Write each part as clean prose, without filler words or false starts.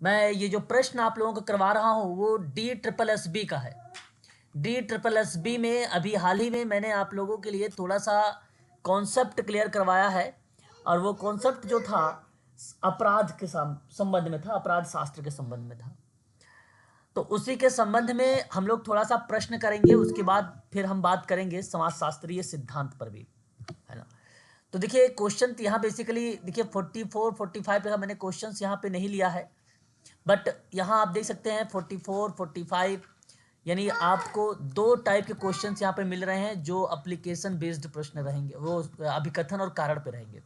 मैं ये जो प्रश्न आप लोगों को करवा रहा हूँ वो DSSB का है। DSSB में अभी हाल ही में मैंने आप लोगों के लिए थोड़ा सा कॉन्सेप्ट क्लियर करवाया है, और वो कॉन्सेप्ट जो था अपराध के संबंध में था, अपराध शास्त्र के संबंध में था। तो उसी के संबंध में हम लोग थोड़ा सा प्रश्न करेंगे, उसके बाद फिर हम बात करेंगे समाजशास्त्रीय सिद्धांत पर भी, है ना। तो देखिए क्वेश्चन यहाँ बेसिकली देखिए 44 45 का मैंने क्वेश्चंस यहाँ पे नहीं लिया है, बट यहाँ आप देख सकते हैं 44 45, यानी आपको दो टाइप के क्वेश्चंस यहाँ पे मिल रहे हैं जो एप्लीकेशन बेस्ड प्रश्न रहेंगे, वो अभिकथन और कारण पे रहेंगे।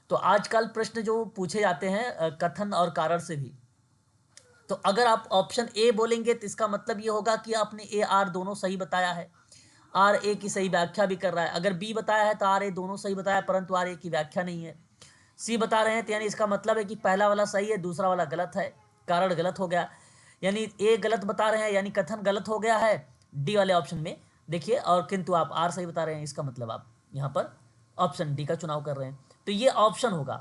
तो आजकल प्रश्न जो पूछे जाते हैं कथन और कारण से भी, तो अगर आप ऑप्शन ए बोलेंगे तो इसका मतलब ये होगा कि आपने ए आर दोनों सही बताया है, आर ए की सही व्याख्या भी कर रहा है। अगर बी बताया है तो आर ए दोनों सही बताया, परंतु आर ए की व्याख्या नहीं है। सी बता रहे हैं तो यानी इसका मतलब है कि पहला वाला सही है, दूसरा वाला गलत है, कारण गलत हो गया। यानी ए गलत बता रहे हैं यानी कथन गलत हो गया है डी वाले ऑप्शन में, देखिए, और किंतु आप आर सही बता रहे हैं, इसका मतलब आप यहाँ पर ऑप्शन डी का चुनाव कर रहे हैं, तो ये ऑप्शन होगा।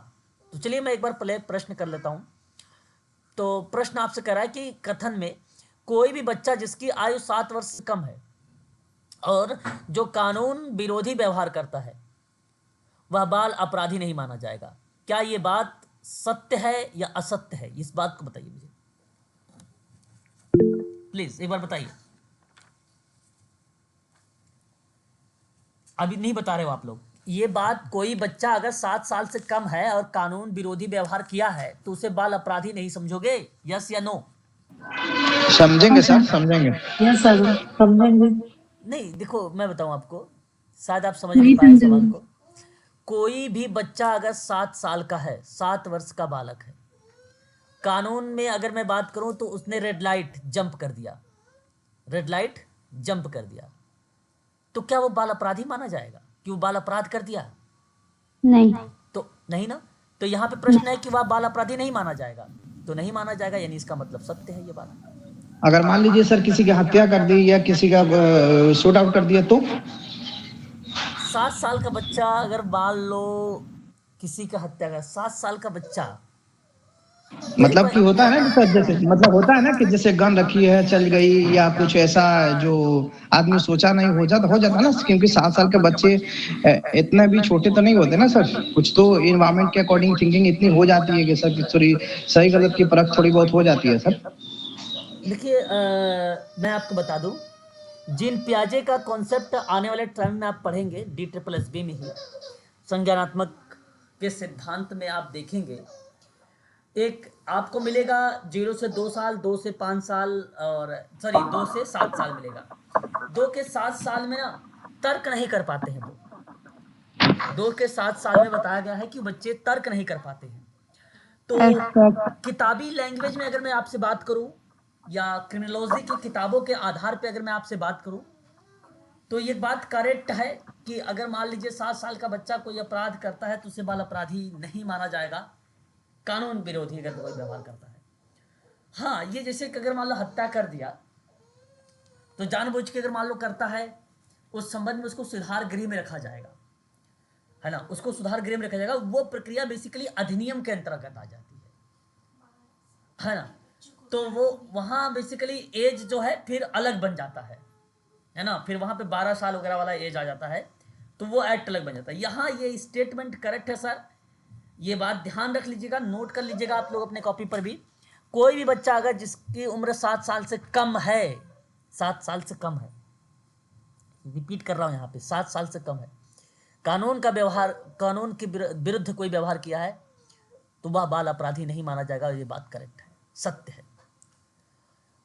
तो चलिए मैं एक बार पहले प्रश्न कर लेता हूँ। तो प्रश्न आपसे कह रहा है कि कथन में कोई भी बच्चा जिसकी आयु 7 वर्ष से कम है और जो कानून विरोधी व्यवहार करता है वह बाल अपराधी नहीं माना जाएगा। क्या ये बात सत्य है या असत्य है, इस बात को बताइए मुझे, प्लीज एक बार बताइए। अभी नहीं बता रहे हो आप लोग। ये बात, कोई बच्चा अगर 7 साल से कम है और कानून विरोधी व्यवहार किया है तो उसे बाल अपराधी नहीं समझोगे, यस या नो? समझेंगे सर, समझेंगे। यस सर, समझेंगे। नहीं, देखो मैं बताऊं आपको, शायद आप समझ नहीं पाए सवाल को। कोई भी बच्चा अगर 7 साल का है, 7 वर्ष का बालक है, कानून में अगर मैं बात करूं तो उसने रेड लाइट जंप कर दिया, रेड लाइट जंप कर दिया, तो क्या वो बाल अपराधी माना जाएगा कि वो बाल अपराध कर दिया? नहीं। तो नहीं ना। तो यहाँ पे प्रश्न है कि वह बाल अपराधी नहीं माना जाएगा, तो नहीं माना जाएगा, यानी इसका मतलब सत्य है ये बात। अगर मान लीजिए सर किसी की हत्या कर दी या किसी का शूट आउट कर दिया तो 7 साल का बच्चा अगर मान लो किसी का हत्या कर, 7 साल का बच्चा, मतलब कि होता है ना कि सर, जैसे मतलब होता है ना कि जैसे गन रखी है चल गई या कुछ ऐसा जो आदमी सोचा नहीं हो जाता ना, क्योंकि 7 साल के बच्चे इतने भी छोटे तो नहीं होते ना सर, कुछ तो इन्वायरमेंट के अकॉर्डिंग थिंकिंग इतनी हो जाती है कि सर थोड़ी सही गलत की परख थोड़ी बहुत हो जाती है सर। देखिए मैं आपको बता दूं, जीन पियाजे का कॉन्सेप्ट आने वाले टाइम में आप पढ़ेंगे DSSB में ही, संज्ञानात्मक के सिद्धांत में आप देखेंगे, एक आपको मिलेगा 0 से 2 साल, 2 से 5 साल, और सॉरी 2 से 7 साल मिलेगा। 2 के 7 साल में ना तर्क नहीं कर पाते हैं वो, 2 के 7 साल में बताया गया है कि बच्चे तर्क नहीं कर पाते हैं। तो किताबी लैंग्वेज में अगर मैं आपसे बात करूं या क्रिमिनोलॉजी की किताबों के आधार पर अगर मैं आपसे बात करूं तो ये बात करेक्ट है कि अगर मान लीजिए 7 साल का बच्चा कोई अपराध करता है तो उसे बाल अपराधी नहीं माना जाएगा, कानून विरोधी अगर कोई व्यवहार करता है। हाँ, ये जैसे कि अगर मान लो हत्या कर दिया तो जानबूझ के अगर मान लो करता है, उस संबंध में उसको सुधार गृह में रखा जाएगा, है ना, उसको सुधार गृह में रखा जाएगा। वो प्रक्रिया बेसिकली अधिनियम के अंतर्गत आ जाती है ना। तो वो वहां बेसिकली एज जो है फिर अलग बन जाता है ना, फिर वहां पे 12 साल वगैरह वाला एज आ जाता है, तो वो एक्ट अलग बन जाता है। यहाँ ये स्टेटमेंट करेक्ट है सर, ये बात ध्यान रख लीजिएगा, नोट कर लीजिएगा आप लोग अपने कॉपी पर भी। कोई भी बच्चा अगर जिसकी उम्र 7 साल से कम है, 7 साल से कम है, रिपीट कर रहा हूं यहाँ पे, 7 साल से कम है, कानून का व्यवहार, कानून के विरुद्ध कोई व्यवहार किया है तो वह बाल अपराधी नहीं माना जाएगा। ये बात करेक्ट है, सत्य है।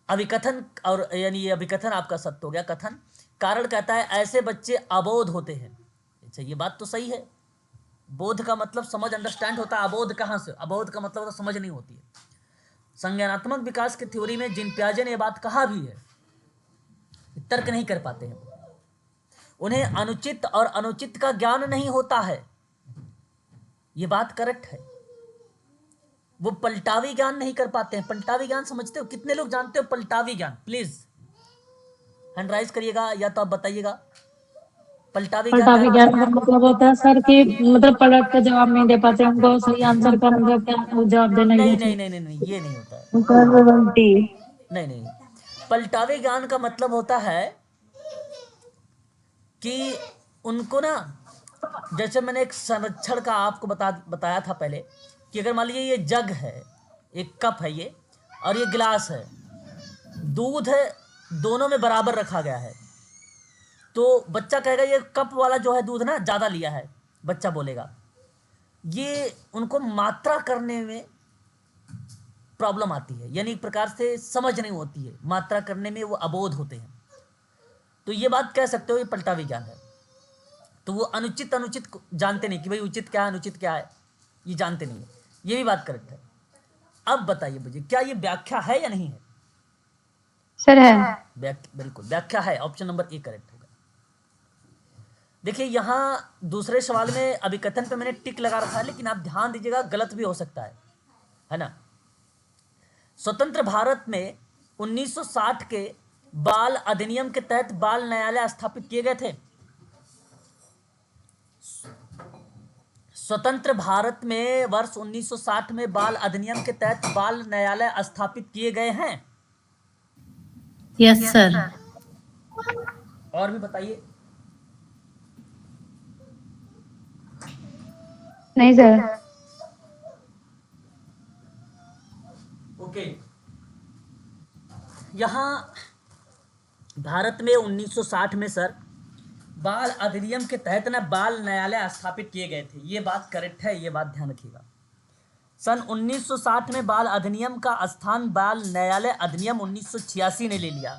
अभिकथन, और यानी ये अभिकथन आपका सत्य हो गया। कथन, कारण कहता है ऐसे बच्चे अबोध होते हैं। अच्छा, ये बात तो सही है, बोध का मतलब समझ, अंडरस्टैंड होता है, अबोध कहाँ से? अबोध का मतलब तो समझ नहीं होती है। संज्ञानात्मक विकास की थ्योरी में जीन पियाजे ने यह बात कहा भी है, तर्क नहीं कर पाते हैं, उन्हें अनुचित और अनुचित का ज्ञान नहीं होता है, ये बात करेक्ट है। वो पलटावी ज्ञान नहीं कर पाते हैं। पलटावी ज्ञान समझते हो? कितने लोग जानते हो पलटावी ज्ञान? प्लीज हैंड राइज करिएगा या तो आप बताइएगा। पलटावे पलटावे ज्ञान का मतलब होता है सर कि मतलब पलट के जवाब नहीं दे पाते, हमको सही आंसर का मतलब क्या जवाब देना ही नहीं है नहीं नहीं नहीं नहीं, ये नहीं होता है। प्रोबेबिलिटी। नहीं नहीं, पलटावे ज्ञान का मतलब होता है कि उनको ना, जैसे मैंने एक संरक्षण का आपको बताया था पहले, कि अगर मान लीजिए ये जग है, एक कप है ये, और ये गिलास है, दूध है, दोनों में बराबर रखा गया है, तो बच्चा कहेगा ये कप वाला जो है दूध ना ज़्यादा लिया है, बच्चा बोलेगा। ये उनको मात्रा करने में प्रॉब्लम आती है, यानी एक प्रकार से समझ नहीं होती है, मात्रा करने में वो अबोध होते हैं। तो ये बात कह सकते हो ये पलटावे ज्ञान है। तो वो अनुचित अनुचित जानते नहीं कि भाई उचित क्या है अनुचित क्या है, ये जानते नहीं है, ये भी बात करेक्ट है। अब बताइए मुझे, क्या ये व्याख्या है या नहीं है? सर है। बिल्कुल व्याख्या है, ऑप्शन नंबर ए करेक्ट होगा। देखिए यहाँ दूसरे सवाल में अभिकथन पे मैंने टिक लगा रखा है, लेकिन आप ध्यान दीजिएगा गलत भी हो सकता है ना। स्वतंत्र भारत में 1960 के बाल अधिनियम के तहत बाल न्यायालय स्थापित किए गए थे। स्वतंत्र भारत में वर्ष 1960 में बाल अधिनियम के तहत बाल न्यायालय स्थापित किए गए हैं। Yes sir. और भी बताइए। नहीं सर। ओके, यहाँ भारत में 1960 में सर बाल अधिनियम के तहत ना बाल न्यायालय स्थापित किए गए थे, ये बात करेक्ट है, ये बात ध्यान रखिएगा। सन 1960 में बाल अधिनियम का स्थान बाल न्यायालय अधिनियम 1986 ने ले लिया।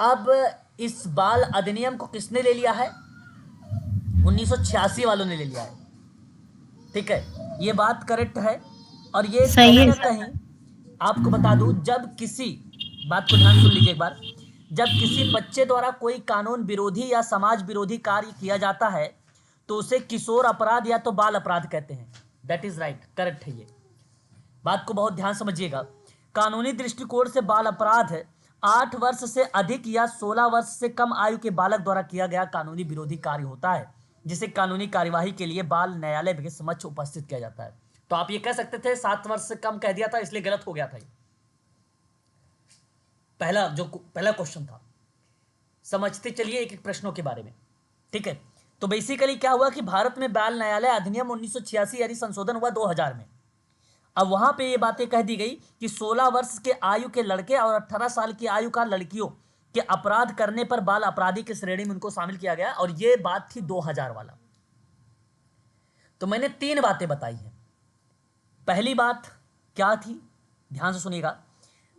अब इस बाल अधिनियम को किसने ले लिया है? 1986 वालों ने ले लिया है, ठीक है, ये बात करेक्ट है। और ये सही कहीं है ना कहीं आपको बता दूं, जब किसी बात को ध्यान सुन लीजिए एक बार, जब किसी बच्चे द्वारा कोई कानून विरोधी या समाज विरोधी कार्य किया जाता है तो उसे किशोर अपराध या तो बाल अपराध कहते हैं। दैट इज राइट, करेक्ट है। ये बात को बहुत ध्यान समझिएगा। कानूनी दृष्टिकोण से बाल अपराध 8 वर्ष से अधिक या 16 वर्ष से कम आयु के बालक द्वारा किया गया कानूनी विरोधी कार्य होता है, जिसे कानूनी कार्यवाही के लिए बाल न्यायालय के समक्ष उपस्थित किया जाता है। तो आप ये कह सकते थे 7 वर्ष से कम कह दिया था, इसलिए गलत हो गया था। ये पहला क्वेश्चन था। समझते चलिए एक एक प्रश्नों के बारे में, ठीक है। तो बेसिकली क्या हुआ कि भारत में बाल न्यायालय अधिनियम 1986 यानी संशोधन हुआ 2000 में। अब वहां पे ये बातें कह दी गई कि 16 वर्ष के आयु के लड़के और 18 साल की आयु का लड़कियों के अपराध करने पर बाल अपराधी की श्रेणी में उनको शामिल किया गया, और ये बात थी 2000 वाला। तो मैंने 3 बातें बताई हैं। पहली बात क्या थी, ध्यान से सुनिएगा।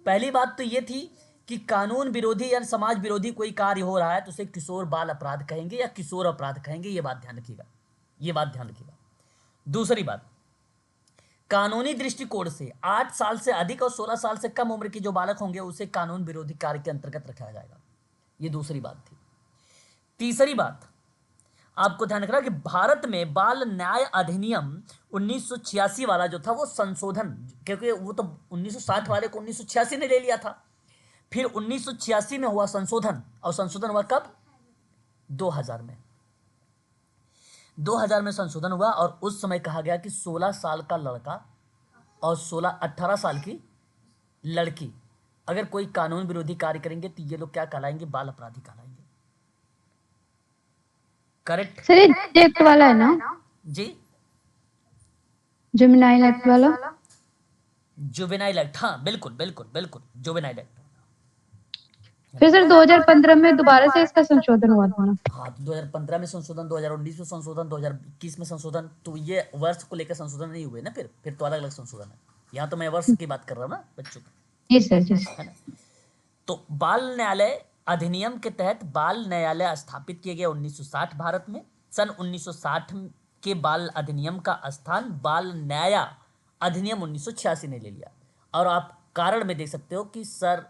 पहली बात तो ये थी कि कानून विरोधी या समाज विरोधी कोई कार्य हो रहा है तो उसे किशोर बाल अपराध कहेंगे या किशोर अपराध कहेंगे, ये बात ध्यान रखिएगा, ये बात ध्यान रखिएगा। दूसरी बात, कानूनी दृष्टिकोण से 8 साल से अधिक और 16 साल से कम उम्र के जो बालक होंगे उसे कानून विरोधी कार्य के अंतर्गत रखा जाएगा, ये दूसरी बात थी। तीसरी बात आपको ध्यान रखना कि भारत में बाल न्याय अधिनियम 1986 वाला जो था वो संशोधन, क्योंकि वो तो 1960 वाले को 1986 ने ले लिया था, फिर 1986 में हुआ संशोधन, और संशोधन हुआ कब? 2000 में। 2000 में संशोधन हुआ, और उस समय कहा गया कि 16 साल का लड़का और 18 साल की लड़की अगर कोई कानून विरोधी कार्य करेंगे तो ये लोग क्या कहलाएंगे? बाल अपराधी कहलाएंगे। करेक्ट सर ये एक्ट वाला है ना जी, जुवेनाइल एक्ट वाला। जुवेनाइल एक्ट, हाँ बिल्कुल बिल्कुल बिल्कुल, जुवेनाइल एक्ट। फिर सर 2015 में दोबारा से इसका संशोधन हुआ था ना। हाँ, तो 2015 में संशोधन, 2019 में संशोधन, 2021 में संशोधन, तो ये वर्ष को लेकर संशोधन नहीं हुए ना, फिर तो अलग अलग संशोधन है। यहाँ तो मैं वर्ष की बात कर रहा हूँ ना बच्चों की, जी सर, जी है ना। तो बाल न्यायालय अधिनियम के तहत बाल न्यायालय स्थापित किए गए 1960 भारत में। सन 1960 के बाल अधिनियम का स्थान बाल न्याय अधिनियम 1986 ने ले लिया, और आप कारण में देख सकते हो कि सर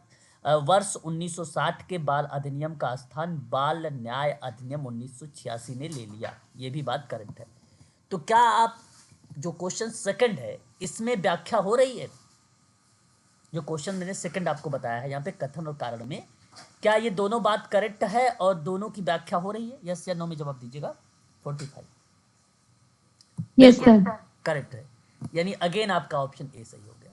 वर्ष 1960 के बाल अधिनियम का स्थान बाल न्याय अधिनियम 1986 ने ले लिया, ये भी बात करेक्ट है। तो क्या आप जो क्वेश्चन सेकंड है इसमें व्याख्या हो रही है? जो क्वेश्चन मैंने सेकंड आपको बताया है यहाँ पे कथन और कारण में क्या ये दोनों बात करेक्ट है और दोनों की व्याख्या हो रही है? यस या नो में जवाब दीजिएगा। 45 यस बिल्कुल सर। करेक्ट है, यानी अगेन आपका ऑप्शन ए सही हो गया।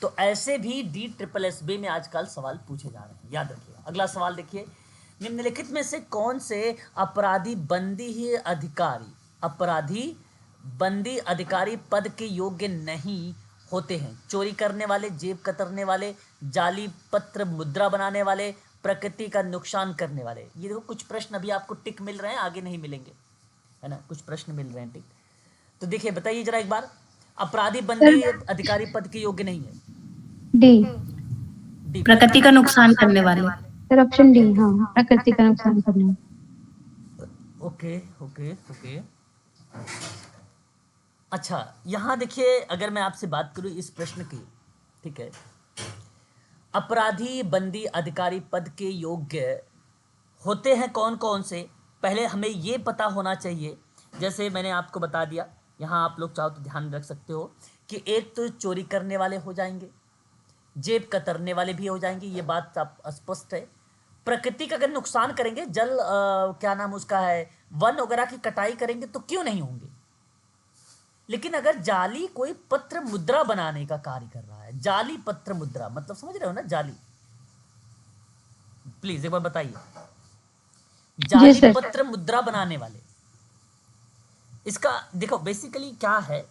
तो ऐसे भी डी ट्रिपल एस बी में आजकल सवाल पूछे जा रहे हैं, याद रखिए। अगला सवाल देखिए, निम्नलिखित में से कौन से अपराधी बंदी अधिकारी पद के योग्य नहीं होते हैं? चोरी करने वाले, जेब कतरने वाले, जाली पत्र मुद्रा बनाने वाले, प्रकृति का नुकसान करने वाले। ये देखो कुछ प्रश्न अभी आपको टिक मिल रहे हैं, आगे नहीं मिलेंगे, है ना, कुछ प्रश्न मिल रहे हैं टिक। तो देखिए बताइए जरा एक बार, अपराधी बंदी अधिकारी पद के योग्य नहीं है। डी। डी, प्रकृति का नुकसान करने वाले। सर ऑप्शन डी, हाँ, प्रकृति का नुकसान करना। Okay okay okay. अच्छा यहाँ देखिए, अगर मैं आपसे बात करूँ इस प्रश्न की, ठीक है, अपराधी बंदी अधिकारी पद के योग्य होते हैं कौन कौन से, पहले हमें ये पता होना चाहिए। जैसे मैंने आपको बता दिया, यहाँ आप लोग चाहो तो ध्यान रख सकते हो कि एक तो चोरी करने वाले हो जाएंगे, जेब कतरने वाले भी हो जाएंगे, ये बात आप स्पष्ट है। प्रकृति का अगर नुकसान करेंगे, क्या नाम उसका है, वन वगैरह की कटाई करेंगे तो क्यों नहीं होंगे। लेकिन अगर जाली कोई पत्र मुद्रा बनाने का कार्य कर रहा है, जाली पत्र मुद्रा मतलब समझ रहे हो ना, जाली, प्लीज एक बार बताइए, जाली पत्र मुद्रा बनाने वाले, इसका देखो बेसिकली क्या है,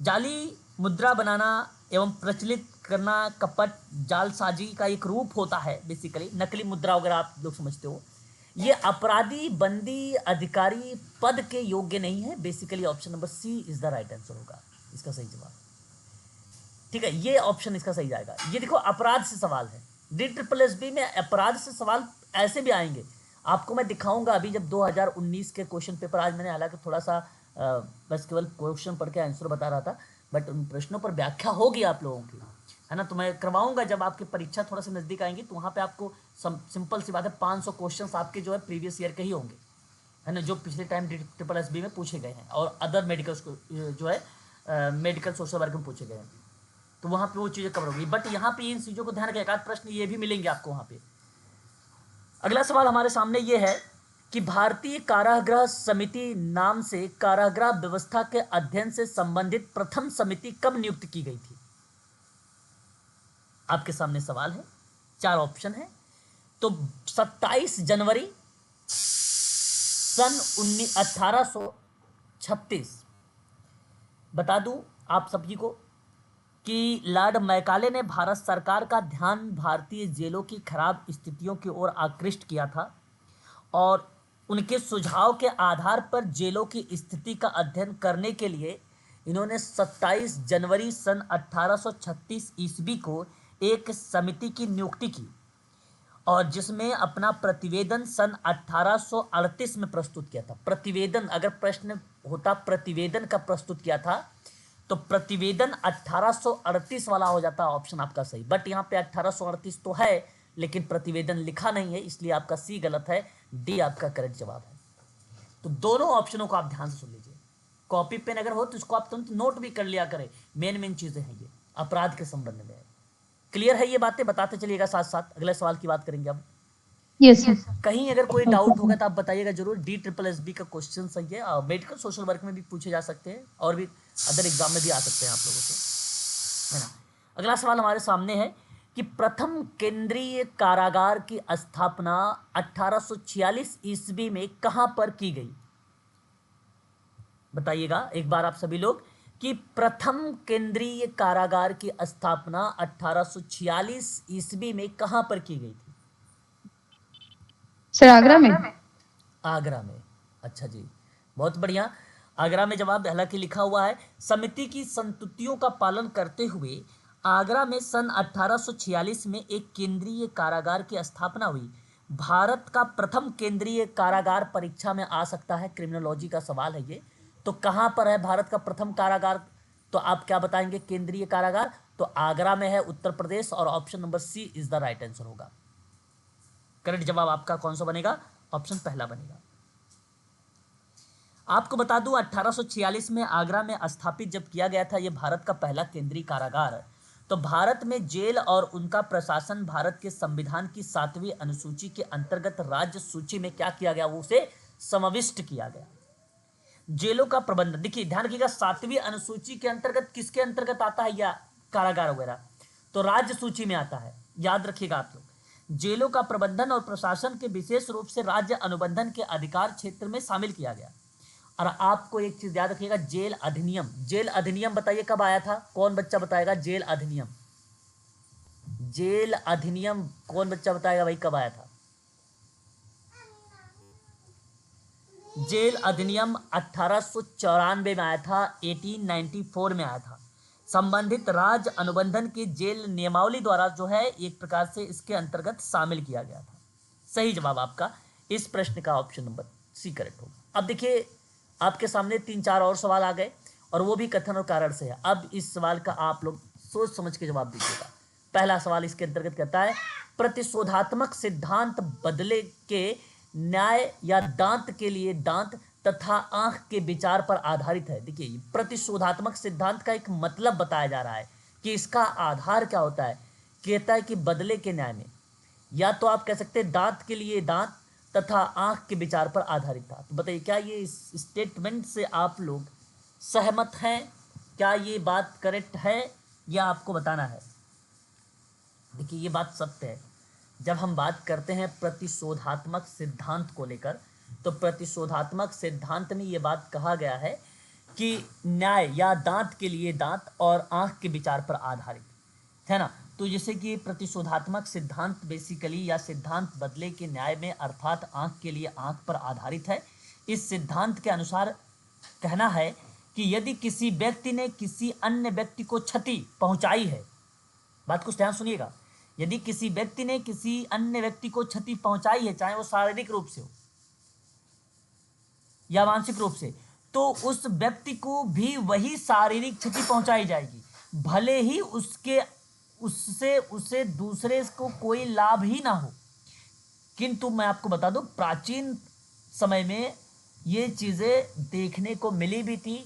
जाली मुद्रा बनाना एवं प्रचलित करना कपट जालसाजी का एक रूप होता है। बेसिकली नकली मुद्रा वगैरह आप लोग समझते हो। ये अपराधी बंदी अधिकारी पद के योग्य नहीं है। Basically option number C is the right answer होगा इसका सही जवाब, ठीक है, ये ऑप्शन इसका सही जाएगा। ये देखो अपराध से सवाल है, डी ट्रिपल एस बी में अपराध से सवाल ऐसे भी आएंगे, आपको मैं दिखाऊंगा। अभी जब 2019 के क्वेश्चन पेपर, आज मैंने हालांकि थोड़ा सा बस केवल क्वेश्चन पढ़ के आंसर बता रहा था, बट उन प्रश्नों पर व्याख्या होगी आप लोगों की, है ना। तो मैं करवाऊंगा जब आपकी परीक्षा थोड़ा सा नज़दीक आएंगी, तो वहाँ पे आपको सिंपल सी बात है 500 क्वेश्चन आपके जो है प्रीवियस ईयर के ही होंगे, है ना, जो पिछले टाइम ट्रिपल एस बी में पूछे गए हैं और अदर मेडिकल जो है मेडिकल सोशल वर्क में पूछे गए हैं, तो वहाँ पे वो चीज़ें कवर होगी। बट यहाँ पे इन चीज़ों को ध्यान रखें, एक आध प्रश्न ये भी मिलेंगे आपको वहाँ पे। अगला सवाल हमारे सामने ये है कि भारतीय कारागृह समिति नाम से कारागृह व्यवस्था के अध्ययन से संबंधित प्रथम समिति कब नियुक्त की गई थी? आपके सामने सवाल है, 4 ऑप्शन है। तो 27 जनवरी सन 1836। बता दूं आप सभी को कि लॉर्ड मैकाले ने भारत सरकार का ध्यान भारतीय जेलों की खराब स्थितियों की ओर आकृष्ट किया था और उनके सुझाव के आधार पर जेलों की स्थिति का अध्ययन करने के लिए इन्होंने 27 जनवरी सन 1836 ईस्वी को एक समिति की नियुक्ति की और जिसमें अपना प्रतिवेदन सन 1838 में प्रस्तुत किया था। प्रतिवेदन, अगर प्रश्न होता प्रतिवेदन का प्रस्तुत किया था तो प्रतिवेदन 1838 वाला हो जाता, ऑप्शन आपका सही। बट यहाँ पे 1838 तो है लेकिन प्रतिवेदन लिखा नहीं है, इसलिए आपका सी गलत है, डी आपका करेक्ट जवाब है। तो दोनों ऑप्शनों को आप ध्यान से सुन लीजिए, कॉपी पेन अगर हो तो इसको आप तुरंत नोट भी कर लिया करें, मेन चीजें हैं ये अपराध के संबंध में। क्लियर है ये बातें, बताते चलिएगा साथ साथ। अगले सवाल की बात करेंगे अब। Yes sir. कहीं अगर कोई डाउट होगा तो आप बताइएगा जरूर। डी ट्रिपल एस बी का क्वेश्चन सही है, मेडिकल सोशल वर्क में भी पूछे जा सकते हैं और भी अदर एग्जाम में भी आ सकते हैं आप लोगों से, है ना। अगला सवाल हमारे सामने है कि प्रथम केंद्रीय कारागार की स्थापना 1846 ईस्वी में कहां पर की गई? बताइएगा एक बार आप सभी लोग कि प्रथम केंद्रीय कारागार की स्थापना 1846 ईस्वी में कहां पर की गई थी? सर आगरा में। आगरा में, अच्छा जी, बहुत बढ़िया। आगरा में जवाब हालांकि लिखा हुआ है। समिति की संतुतियों का पालन करते हुए आगरा में सन 1846 में एक केंद्रीय कारागार की स्थापना हुई। भारत का प्रथम केंद्रीय कारागार परीक्षा में आ सकता है, क्रिमिनोलॉजी का सवाल है ये। तो कहां पर है भारत का प्रथम कारागार? तो आप क्या बताएंगे केंद्रीय कारागार? तो आगरा में है, उत्तर प्रदेश, और option number C is the right answer होगा। करेक्ट जवाब आपका कौन सा बनेगा? ऑप्शन पहला बनेगा। आपको बता दूं 1846 में आगरा में स्थापित जब किया गया था ये भारत का पहला केंद्रीय कारागार, तो भारत में जेल और उनका प्रशासन भारत के संविधान की 7वीं अनुसूची के अंतर्गत राज्य सूची में क्या किया गया, वो उसे समाविष्ट किया गया। जेलों का प्रबंधन, देखिए ध्यान रखिएगा 7वीं अनुसूची के अंतर्गत किसके अंतर्गत आता है, या कारागार वगैरह, तो राज्य सूची में आता है, याद रखिएगा आप लोग। जेलों का प्रबंधन और प्रशासन के विशेष रूप से राज्य अनुबंधन के अधिकार क्षेत्र में शामिल किया गया। और आपको एक चीज याद रखिएगा, जेल अधिनियम, जेल अधिनियम बताइए कब आया था, कौन बच्चा बताएगा, जेल अधिनियम, जेल अधिनियम कौन बच्चा बताएगा भाई कब आया था। जेल अधिनियम 1894 में आया था, 1894 में आया था। संबंधित राज्य अनुबंधन की जेल नियमावली द्वारा जो है एक प्रकार से इसके अंतर्गत शामिल किया गया था। सही जवाब आपका इस प्रश्न का ऑप्शन नंबर सी करेक्ट होगा। अब देखिए आपके सामने 3-4 और सवाल आ गए और वो भी कथन और कारण से है। अब इस सवाल का आप लोग सोच समझ के जवाब दीजिएगा। पहला सवाल इसके अंतर्गत कहता है, प्रतिशोधात्मक सिद्धांत बदले के न्याय या दांत के लिए दांत तथा आंख के विचार पर आधारित है। देखिए प्रतिशोधात्मक सिद्धांत का एक मतलब बताया जा रहा है कि इसका आधार क्या होता है। कहता है कि बदले के न्याय में, या तो आप कह सकते हैं दांत के लिए दांत तथा आंख के विचार पर आधारित था। तो बताइए क्या ये इस स्टेटमेंट से आप लोग सहमत हैं, क्या ये बात करेक्ट है या आपको बताना है। देखिए ये बात सत्य है। जब हम बात करते हैं प्रतिशोधात्मक सिद्धांत को लेकर, तो प्रतिशोधात्मक सिद्धांत में ये बात कहा गया है कि न्याय या दांत के लिए दांत और आंख के विचार पर आधारित है ना। तो जैसे कि प्रतिशोधात्मक सिद्धांत बेसिकली या सिद्धांत बदले के न्याय में अर्थात आंख के लिए आंख पर आधारित है। इस सिद्धांत के अनुसार कहना है कि यदि किसी व्यक्ति ने किसी अन्य व्यक्ति को क्षति पहुंचाई है, बात कुछ ध्यान सुनिएगा, यदि किसी व्यक्ति ने किसी अन्य व्यक्ति को क्षति पहुंचाई है, चाहे वो शारीरिक रूप से हो या मानसिक रूप से, तो उस व्यक्ति को भी वही शारीरिक क्षति पहुंचाई जाएगी, भले ही उससे उसे दूसरे को कोई लाभ ही ना हो। किंतु मैं आपको बता दूं प्राचीन समय में ये चीजें देखने को मिली भी थी,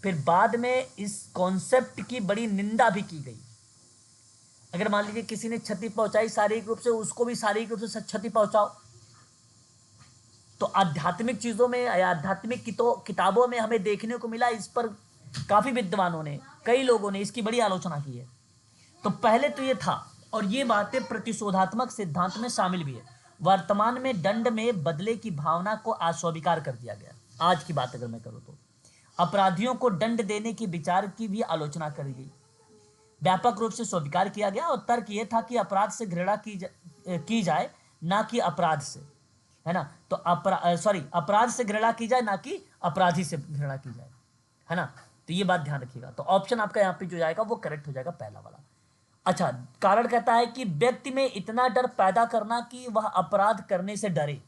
फिर बाद में इस कॉन्सेप्ट की बड़ी निंदा भी की गई। अगर मान लीजिए किसी ने क्षति पहुंचाई शारीरिक रूप से, उसको भी शारीरिक रूप से क्षति पहुंचाओ। तो आध्यात्मिक चीजों में या आध्यात्मिक किताबों में हमें देखने को मिला, इस पर काफी विद्वानों ने, कई लोगों ने इसकी बड़ी आलोचना की है। तो पहले तो ये था और ये बातें प्रतिशोधात्मक सिद्धांत में शामिल भी है। वर्तमान में दंड में बदले की भावना को अस्वीकार कर दिया गया। आज की बात अगर मैं करूं तो अपराधियों को दंड देने के विचार की भी आलोचना करी गई, व्यापक रूप से स्वीकार किया गया। और तर्क ये था कि अपराध से घृणा की जाए ना कि अपराध से, है ना। तो अपराध से घृणा की जाए ना कि अपराधी से घृणा की जाए, है ना। तो ये बात ध्यान रखिएगा। तो ऑप्शन आपका यहाँ पे जो जाएगा वो करेक्ट हो जाएगा, पहला वाला। अच्छा, कारण कहता है कि व्यक्ति में इतना डर पैदा करना कि वह अपराध करने से डरे।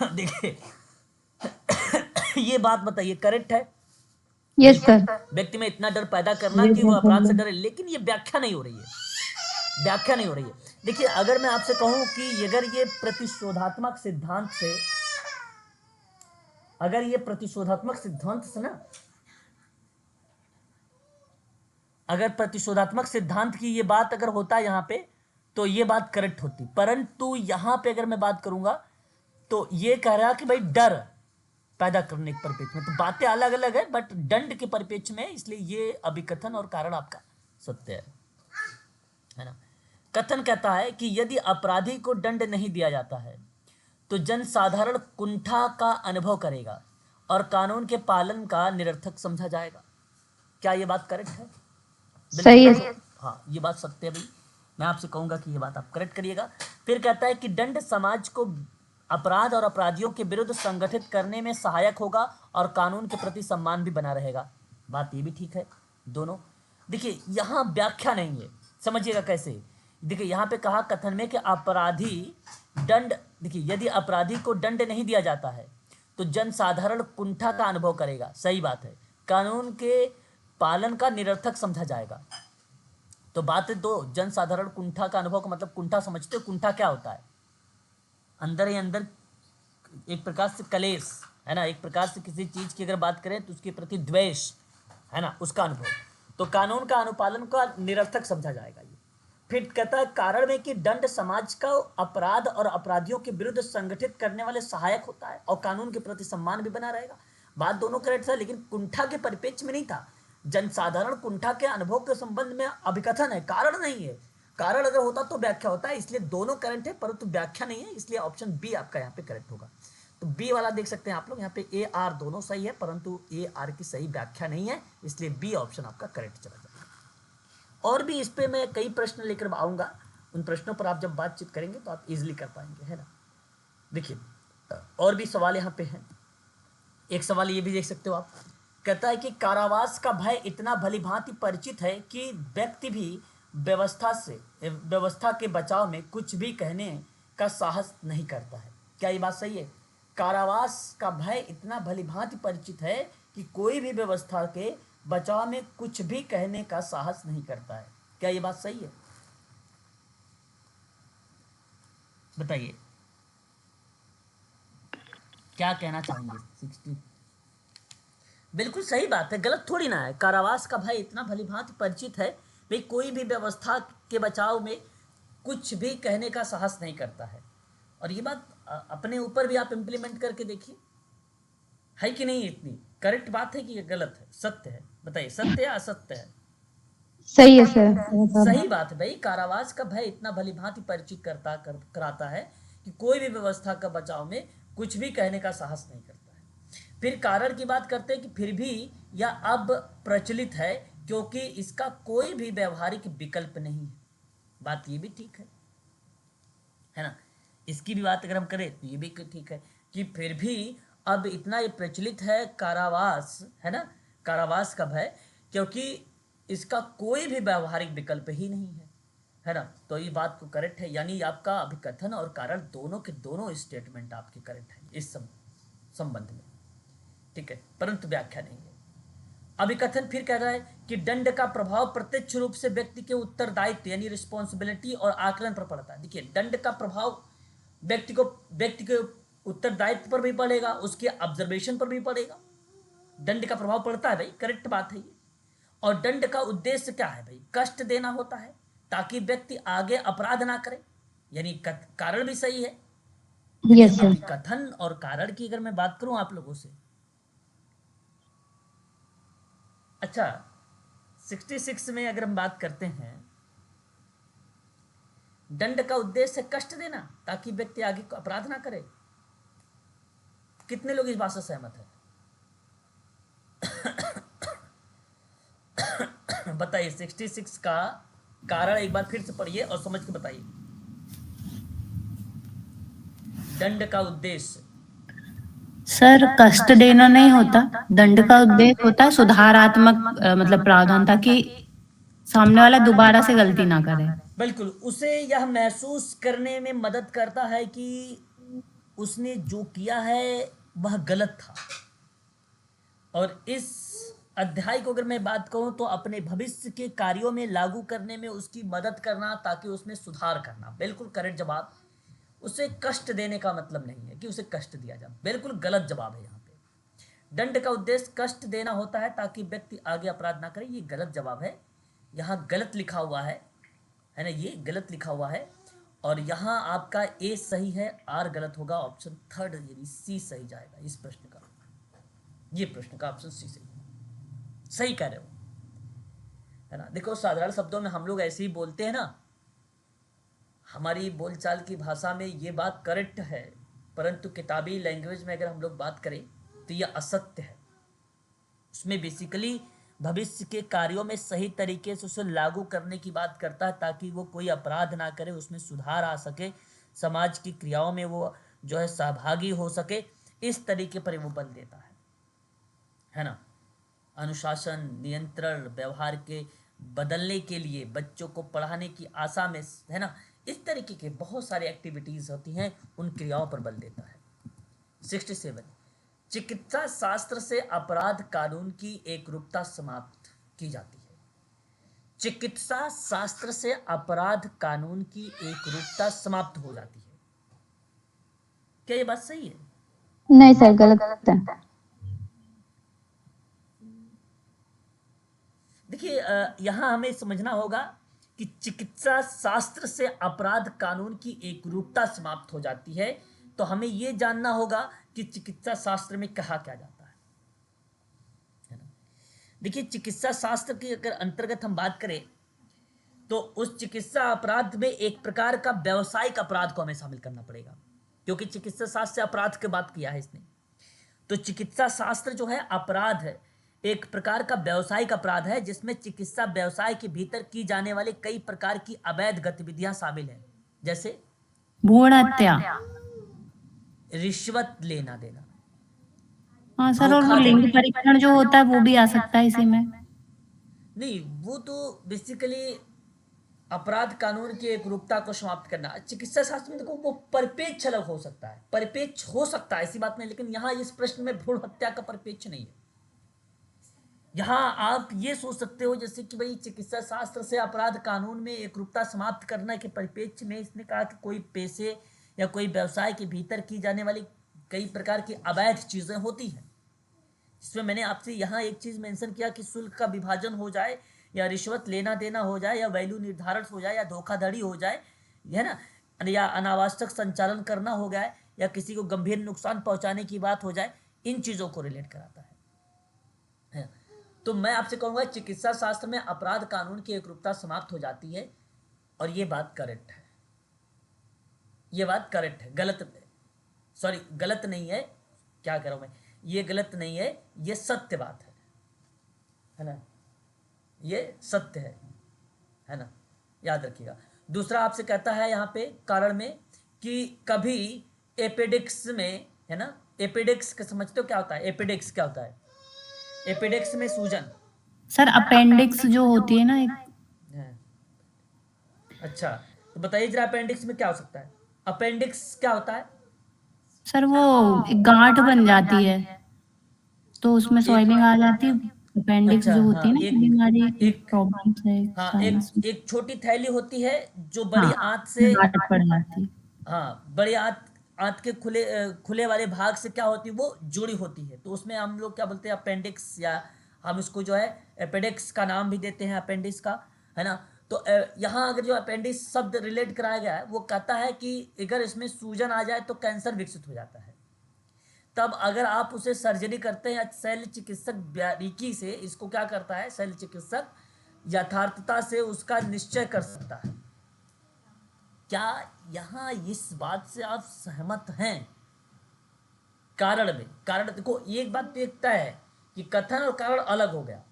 देखिए ये बात बताइए करेक्ट है। Yes sir. व्यक्ति में इतना डर पैदा करना कि वह अपराध से डरे, लेकिन ये व्याख्या नहीं हो रही है, व्याख्या नहीं हो रही है। देखिए अगर मैं आपसे कहूं कि अगर ये प्रतिशोधात्मक सिद्धांत से, अगर ये प्रतिशोधात्मक सिद्धांत से ना, अगर प्रतिशोधात्मक सिद्धांत की ये बात अगर होता है यहाँ पे तो ये बात करेक्ट होती, परंतु यहाँ पे अगर मैं बात करूंगा तो ये कह रहा कि भाई डर पैदा करने के परिप्रेक्ष्य में, तो बातें अलग अलग है बट दंड के परिप्रेक्ष्य में, इसलिए ये अभिकथन और कारण आपका सत्य है ना। कथन कहता है कि यदि अपराधी को दंड नहीं दिया जाता है तो जनसाधारण कुंठा का अनुभव करेगा और कानून के पालन का निरर्थक समझा जाएगा। क्या ये बात करेक्ट है? सही है। हाँ ये बात सत्य है भाई, मैं आपसे कहूंगा कि ये बात आप करेक्ट करिएगा। फिर कहता है कि दंड समाज को अपराध और अपराधियों के विरुद्ध संगठित करने में सहायक होगा और कानून के प्रति सम्मान भी बना रहेगा। बात ये भी ठीक है दोनों। देखिए यहाँ व्याख्या नहीं है, समझिएगा कैसे। देखिए यहाँ पे कहा कथन में कि अपराधी दंड, देखिए यदि अपराधी को दंड नहीं दिया जाता है तो जनसाधारण कुंठा का अनुभव करेगा, सही बात है, कानून के पालन का निरर्थक समझा जाएगा। तो बात है दो, जनसाधारण कुंठा का अनुभव का मतलब कुंठा समझते हो? कुंठा क्या होता है? अंदर ही अंदर एक प्रकार से कलेश, है ना, एक प्रकार से किसी चीज की अगर बात करें तो उसके प्रति द्वेष, है ना, उसका अनुभव। तो कानून का अनुपालन का निरर्थक समझा जाएगा ये। फिर कहता है कारण में कि दंड समाज का अपराध और अपराधियों के विरुद्ध संगठित करने वाले सहायक होता है और कानून के प्रति सम्मान भी बना रहेगा। बात दोनों करेक्ट था, लेकिन कुंठा के परिप्रेक्ष्य में नहीं था। जनसाधारण कुंठा के अनुभव के संबंध में अभिकथन है, कारण नहीं है। कारण अगर होता तो व्याख्या होता है, इसलिए दोनों करेक्ट है परंतु व्याख्या नहीं है, इसलिए ऑप्शन बी आपका यहाँ पे करेक्ट होगा। तो बी वाला देख सकते हैं आप लोग, यहाँ पे ए आर दोनों सही है परंतु ए आर की सही व्याख्या नहीं है, इसलिए बी ऑप्शन आपका करेक्ट चला जाएगा। और भी इस पे मैं कई प्रश्न लेकर आऊंगा, उन प्रश्नों पर आप जब बातचीत करेंगे तो आप इजीली कर पाएंगे, है ना। देखिए और भी सवाल यहाँ पे हैं। एक सवाल ये भी देख सकते हो आप, कहता है कि कारावास का भय इतना भलीभांति परिचित है कि व्यक्ति भी व्यवस्था के बचाव में कुछ भी कहने का साहस नहीं करता है। क्या ये बात सही है? कारावास का भय इतना भलीभांति परिचित है कि कोई भी व्यवस्था के बचाव में कुछ भी कहने का साहस नहीं करता है। क्या ये बात सही है? बताइए क्या कहना चाहेंगे। 60 बिल्कुल सही बात है, गलत थोड़ी ना है। कारावास का भय इतना भलीभांति परिचित है भाई कोई भी व्यवस्था के बचाव में कुछ भी कहने का साहस नहीं करता है। और ये बात अपने ऊपर भी आप इम्प्लीमेंट करके देखिए, है कि नहीं? इतनी करेक्ट बात है कि गलत है, सत्य है? बताइए सत्य है असत्य है? सही है सर। सही बात है भाई, कारावास का भय इतना भलीभांति परिचित कराता है कि कोई भी व्यवस्था का बचाव में कुछ भी कहने का साहस नहीं करता है। फिर कारण की बात करते हैं कि फिर भी यह अब प्रचलित है क्योंकि इसका कोई भी व्यवहारिक विकल्प नहीं है। बात ये भी ठीक है ना। इसकी भी बात अगर हम करें तो ये भी ठीक है कि फिर भी अब इतना ये प्रचलित है कारावास, है ना, कारावास का भय, क्योंकि इसका कोई भी व्यवहारिक विकल्प ही नहीं है ना। तो ये बात को करेक्ट है, यानी आपका अभिकथन और कारण दोनों के दोनों स्टेटमेंट आपके करेक्ट है इस संबंध में, ठीक है, परंतु व्याख्या नहीं है। अभिकथन फिर कह रहा है कि दंड का प्रभाव प्रत्यक्ष रूप से व्यक्ति के उत्तरदायित्व यानी रिस्पॉन्सिबिलिटी और आकलन पर पड़ता है। देखिए दंड का प्रभाव व्यक्ति के उत्तरदायित्व पर भी पड़ेगा, उसके ऑब्जर्वेशन पर भी पड़ेगा। दंड का प्रभाव पड़ता है भाई, करेक्ट बात है ये। और दंड का उद्देश्य क्या है भाई? कष्ट देना होता है ताकि व्यक्ति आगे अपराध ना करे, यानी कारण भी सही है। Yes sir. कथन और कारण की अगर मैं बात करूं आप लोगों से, अच्छा 66 में अगर हम बात करते हैं, दंड का उद्देश्य कष्ट देना ताकि व्यक्ति आगे अपराध ना करे। कितने लोग इस बात से सहमत है? बताइए 66 का कारण एक बार फिर से पढ़िए और समझ के बताइए। दंड का उद्देश्य सर कष्ट देना नहीं होता, दंड का उद्देश्य होता है सुधारात्मक मतलब प्रावधान, ताकि सामने वाला दोबारा से गलती ना करे। बिल्कुल, उसे यह महसूस करने में मदद करता है कि उसने जो किया है वह गलत था। और इस अध्याय को अगर मैं बात कहूं तो अपने भविष्य के कार्यों में लागू करने में उसकी मदद करना ताकि उसमें सुधार करना। बिल्कुल करेक्ट जवाब। उसे कष्ट देने का मतलब नहीं है कि उसे कष्ट दिया जाए, बिल्कुल गलत जवाब है यहाँ पे। दंड का उद्देश्य कष्ट देना होता है ताकि व्यक्ति आगे अपराध ना करे, ये गलत जवाब है। यहाँ गलत लिखा हुआ है ना, ये गलत लिखा हुआ है। और यहाँ आपका ए सही है, आर गलत होगा, ऑप्शन थर्ड यानी सी सही जाएगा इस प्रश्न का। ये प्रश्न का ऑप्शन सी सही कह रहे हो, है ना। देखो साधारण शब्दों में हम लोग ऐसे ही बोलते हैं ना, हमारी बोलचाल की भाषा में ये बात करेक्ट है, परंतु किताबी लैंग्वेज में अगर हम लोग बात करें तो ये असत्य है। उसमें बेसिकली भविष्य के कार्यों में सही तरीके से उसे लागू करने की बात करता है ताकि वो कोई अपराध ना करे, उसमें सुधार आ सके, समाज की क्रियाओं में वो जो है सहभागी हो सके, इस तरीके पर वो बल देता है ना। अनुशासन, नियंत्रण, व्यवहार के बदलने के लिए, बच्चों को पढ़ाने की आशा में, है ना, इस तरीके के बहुत सारी एक्टिविटीज होती हैं, उन क्रियाओं पर बल देता है। 67 चिकित्सा शास्त्र से अपराध कानून की एकरूपता समाप्त की जाती है। चिकित्सा शास्त्र से अपराध कानून की एकरूपता समाप्त हो जाती है। क्या ये बात सही है? नहीं सर, गलत है। देखिए यहाँ हमें समझना होगा कि चिकित्सा शास्त्र से अपराध कानून की एकरूपता समाप्त हो जाती है। तो हमें यह जानना होगा कि चिकित्सा शास्त्र में कहा क्या जाता है ना। देखिए चिकित्सा शास्त्र के अगर अंतर्गत हम बात करें तो उस चिकित्सा अपराध में एक प्रकार का व्यावसायिक अपराध को हमें शामिल करना पड़ेगा, क्योंकि चिकित्सा शास्त्र से अपराध की बात किया है इसने। तो चिकित्सा शास्त्र जो है अपराध है, एक प्रकार का व्यावसायिक अपराध है जिसमें चिकित्सा व्यवसाय के भीतर की जाने वाली कई प्रकार की अवैध गतिविधियां शामिल हैं, जैसे भ्रूण हत्या। रिश्वत लेना देना, हाँ सर, और वो धोखा लिंग देना। परीक्षण जो होता है वो भी आ सकता है इसी में। नहीं, वो तो बेसिकली अपराध कानून की एकरूपता को समाप्त करना। चिकित्सा शास्त्र में देखो वो परिपेक्ष अलग हो सकता है, परिपेक्ष हो सकता है ऐसी बात नहीं, लेकिन यहाँ इस प्रश्न में भ्रूण हत्या का परिपेक्ष नहीं है। यहाँ आप ये सोच सकते हो जैसे कि भाई चिकित्सा शास्त्र से अपराध कानून में एकरूपता समाप्त करने के परिप्रेक्ष्य में इसने कहा कि कोई पेशे या कोई व्यवसाय के भीतर की जाने वाली कई प्रकार की अवैध चीजें होती हैं, जिसमें मैंने आपसे यहाँ एक चीज मेंशन किया कि शुल्क का विभाजन हो जाए या रिश्वत लेना देना हो जाए या वैल्यू निर्धारण हो जाए या धोखाधड़ी हो जाए, है ना, या अनावश्यक संचालन करना हो जाए या किसी को गंभीर नुकसान पहुंचाने की बात हो जाए, इन चीजों को रिलेट कराता है। तो मैं आपसे कहूंगा चिकित्सा शास्त्र में अपराध कानून की एकरूपता समाप्त हो जाती है, और ये बात करेक्ट है, ये बात करेक्ट है, गलत नहीं है, क्या कह रहा हूं मैं, ये गलत नहीं है, ये सत्य बात है ना, ये सत्य है ना, याद रखिएगा। दूसरा आपसे कहता है यहाँ पे कारण में कि कभी एपेडिक्स में, है ना, एपेडिक्स का समझते हो क्या होता है? एपेडिक्स क्या होता है? एपेडिक्स में सूजन। सर अपेंडिक्स जो होती है ना एक, है। अच्छा, तो बताइए जरा अपेंडिक्स में क्या हो सकता है? अपेंडिक्स क्या होता है? सर वो एक गांठ बन जाती है तो उसमें सॉइलिंग आ जाती है। अपेंडिक्स अच्छा, जो होती हाँ, है ना बीमारी, एक प्रॉब्लम है हाँ साइनस में। एक छोटी थैली होती है जो बड़ी हाँ, आंत से, गांठ पड़ जाती है। हाँ, बड़ी आंत आंत के खुले वाले भाग से क्या होती है, वो जुड़ी होती है, तो उसमें हम लोग क्या बोलते हैं, अपेंडिक्स, या हम इसको जो है अपेंडिक्स का नाम भी देते हैं, अपेंडिक्स का, है ना। तो यहाँ अगर जो अपेंडिक्स शब्द रिलेट कराया गया है वो कहता है कि अगर इसमें सूजन आ जाए तो कैंसर विकसित हो जाता है। तब अगर आप उसे सर्जरी करते हैं, शल्य चिकित्सक बारीकी से इसको क्या करता है, शल्य चिकित्सक यथार्थता से उसका निश्चय कर सकता है। क्या यहाँ इस बात से आप सहमत हैं? कारण में, कारण देखो एक बात तो एक तय है कि कथन और कारण अलग हो गया।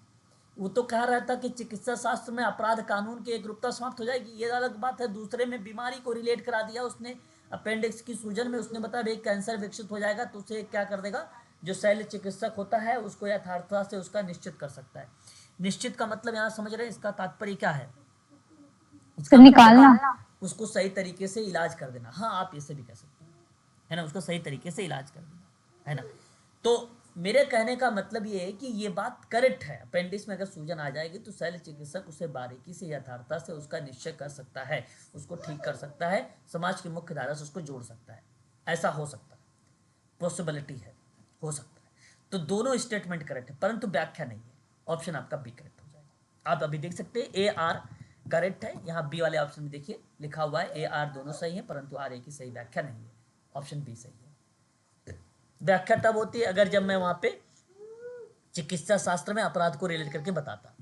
वो तो कह रहा था कि चिकित्सा शास्त्र में अपराध कानून की एकरूपता समाप्त हो जाएगी, ये अलग बात है। दूसरे में बीमारी को रिलेट करा दिया उसने, अपेंडिक्स की सूजन में उसने बताया भाई कैंसर विकसित हो जाएगा, तो उसे क्या कर देगा, जो शल्य चिकित्सक होता है उसको यथार्थता से उसका निश्चित कर सकता है। निश्चित का मतलब यहाँ समझ रहे हैं, इसका तात्पर्य क्या है, इसका निकालना। उसको सही तरीके से इलाज कर देना। हाँ, आप इसे भी कह सकते हैं, है ना, उसको सही तरीके से इलाज कर देना, है ना। तो मेरे कहने का मतलब ये है कि ये बात करेक्ट है, अपेंडिक्स में अगर सूजन आ जाएगी तो शल्य चिकित्सक उसे बारीकी से यथार्थता से उसका निश्चय कर सकता है, उसको ठीक कर सकता है, समाज की मुख्य धारा से उसको जोड़ सकता है। ऐसा हो सकता है, पॉसिबिलिटी है, हो सकता है। तो दोनों स्टेटमेंट करेक्ट है, परंतु व्याख्या नहीं है। ऑप्शन आपका बी करेक्ट हो जाएगा। आप अभी देख सकते हैं ए आर करेक्ट है, यहाँ बी वाले ऑप्शन में देखिए लिखा हुआ है ए आर दोनों सही है, परंतु आर ए की सही व्याख्या नहीं है, ऑप्शन बी सही है। व्याख्या तब होती है अगर जब मैं वहां पे चिकित्सा शास्त्र में अपराध को रिलेट करके बताता।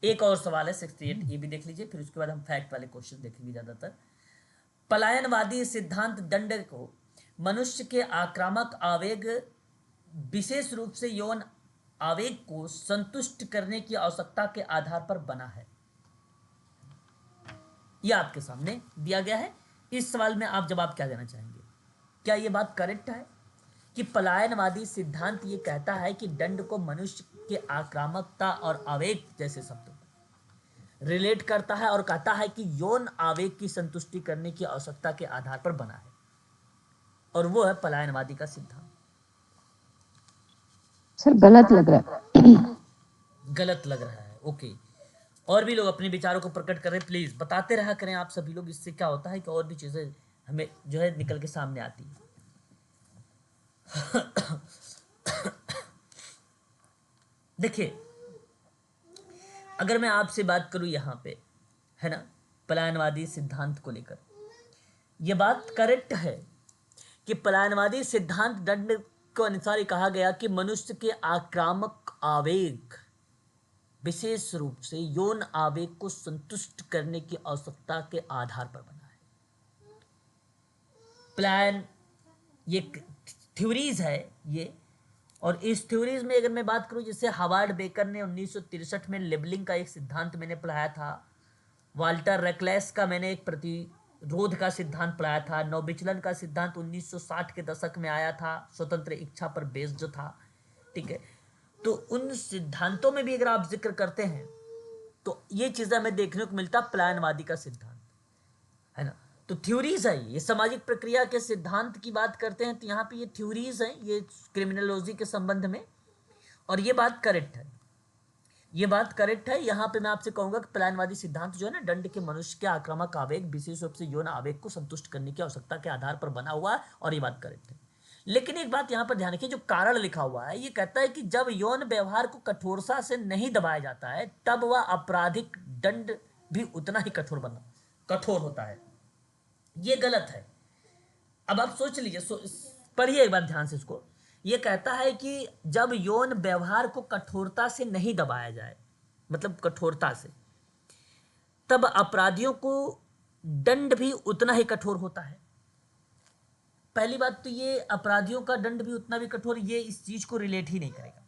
एक और सवाल है 68, ये भी देख लीजिए, फिर उसके बाद हम फैक्ट वाले क्वेश्चन देखेंगे ज्यादातर। पलायनवादी सिद्धांत दंड को मनुष्य के आक्रामक आवेग, विशेष रूप से यौन आवेग को संतुष्ट करने की आवश्यकता के आधार पर बना है। यह आपके सामने दिया गया है। इस सवाल में आप जवाब क्या देना चाहेंगे? क्या यह बात करेक्ट है कि पलायनवादी सिद्धांत ये कहता है कि दंड को मनुष्य के आक्रामकता और आवेग जैसे शब्दों रिलेट करता है और कहता है कि यौन आवेग की संतुष्टि करने की आवश्यकता के आधार पर बना है, और वो है पलायनवादी का सिद्धांत। सर गलत लग रहा है। गलत लग रहा है, ओके। और भी लोग अपने विचारों को प्रकट करें, प्लीज बताते रहा करें आप सभी लोग, इससे क्या होता है कि और भी चीजें हमें जो है निकल के सामने आती है। देखिए अगर मैं आपसे बात करूं यहाँ पे, है ना, पलायनवादी सिद्धांत को लेकर, ये बात करेक्ट है कि पलायनवादी सिद्धांत दंड के अनुसार ये कहा गया कि मनुष्य के आक्रामक आवेग विशेष रूप से यौन आवेग को संतुष्ट करने की आवश्यकता के आधार पर बना है। प्लान ये थ्योरीज है ये, और इस थ्योरीज में अगर मैं बात करूं, जैसे हार्वर्ड बेकर ने 1963 में लेबलिंग का एक सिद्धांत मैंने पढ़ाया था, वाल्टर रेकलेस का मैंने एक प्रतिरोध का सिद्धांत पढ़ाया था, नौविचलन का सिद्धांत 1960 के दशक में आया था, स्वतंत्र इच्छा पर बेस्ड जो था, ठीक है। तो उन सिद्धांतों में भी अगर आप जिक्र करते हैं तो ये चीज़ें हमें देखने को मिलता प्लानवादी का सिद्धांत, है ना। तो थ्योरीज है, ये सामाजिक प्रक्रिया के सिद्धांत की बात करते हैं, तो यहाँ पे ये थ्योरीज हैं, ये क्रिमिनोलॉजी के संबंध में, और ये बात करेक्ट है, ये बात करेक्ट है। यहाँ पे मैं आपसे कहूंगा कि प्लानवादी सिद्धांत जो है ना, दंड के मनुष्य के आक्रामक आवेग विशेष रूप से यौन आवेग को संतुष्ट करने की आवश्यकता के आधार पर बना हुआ है, और ये बात करेक्ट है। लेकिन एक बात यहाँ पर ध्यान रखिए, जो कारण लिखा हुआ है ये कहता है कि जब यौन व्यवहार को कठोरता से नहीं दबाया जाता है तब वह आपराधिक दंड भी उतना ही कठोर होता है। ये गलत है। अब आप सोच लीजिए, पढ़िए एक बार ध्यान से इसको। ये कहता है कि जब यौन व्यवहार को कठोरता से नहीं दबाया जाए, मतलब कठोरता से, तब अपराधियों को दंड भी उतना ही कठोर होता है। पहली बात तो ये अपराधियों का दंड भी उतना भी कठोर, ये इस चीज को रिलेट ही नहीं करेगा,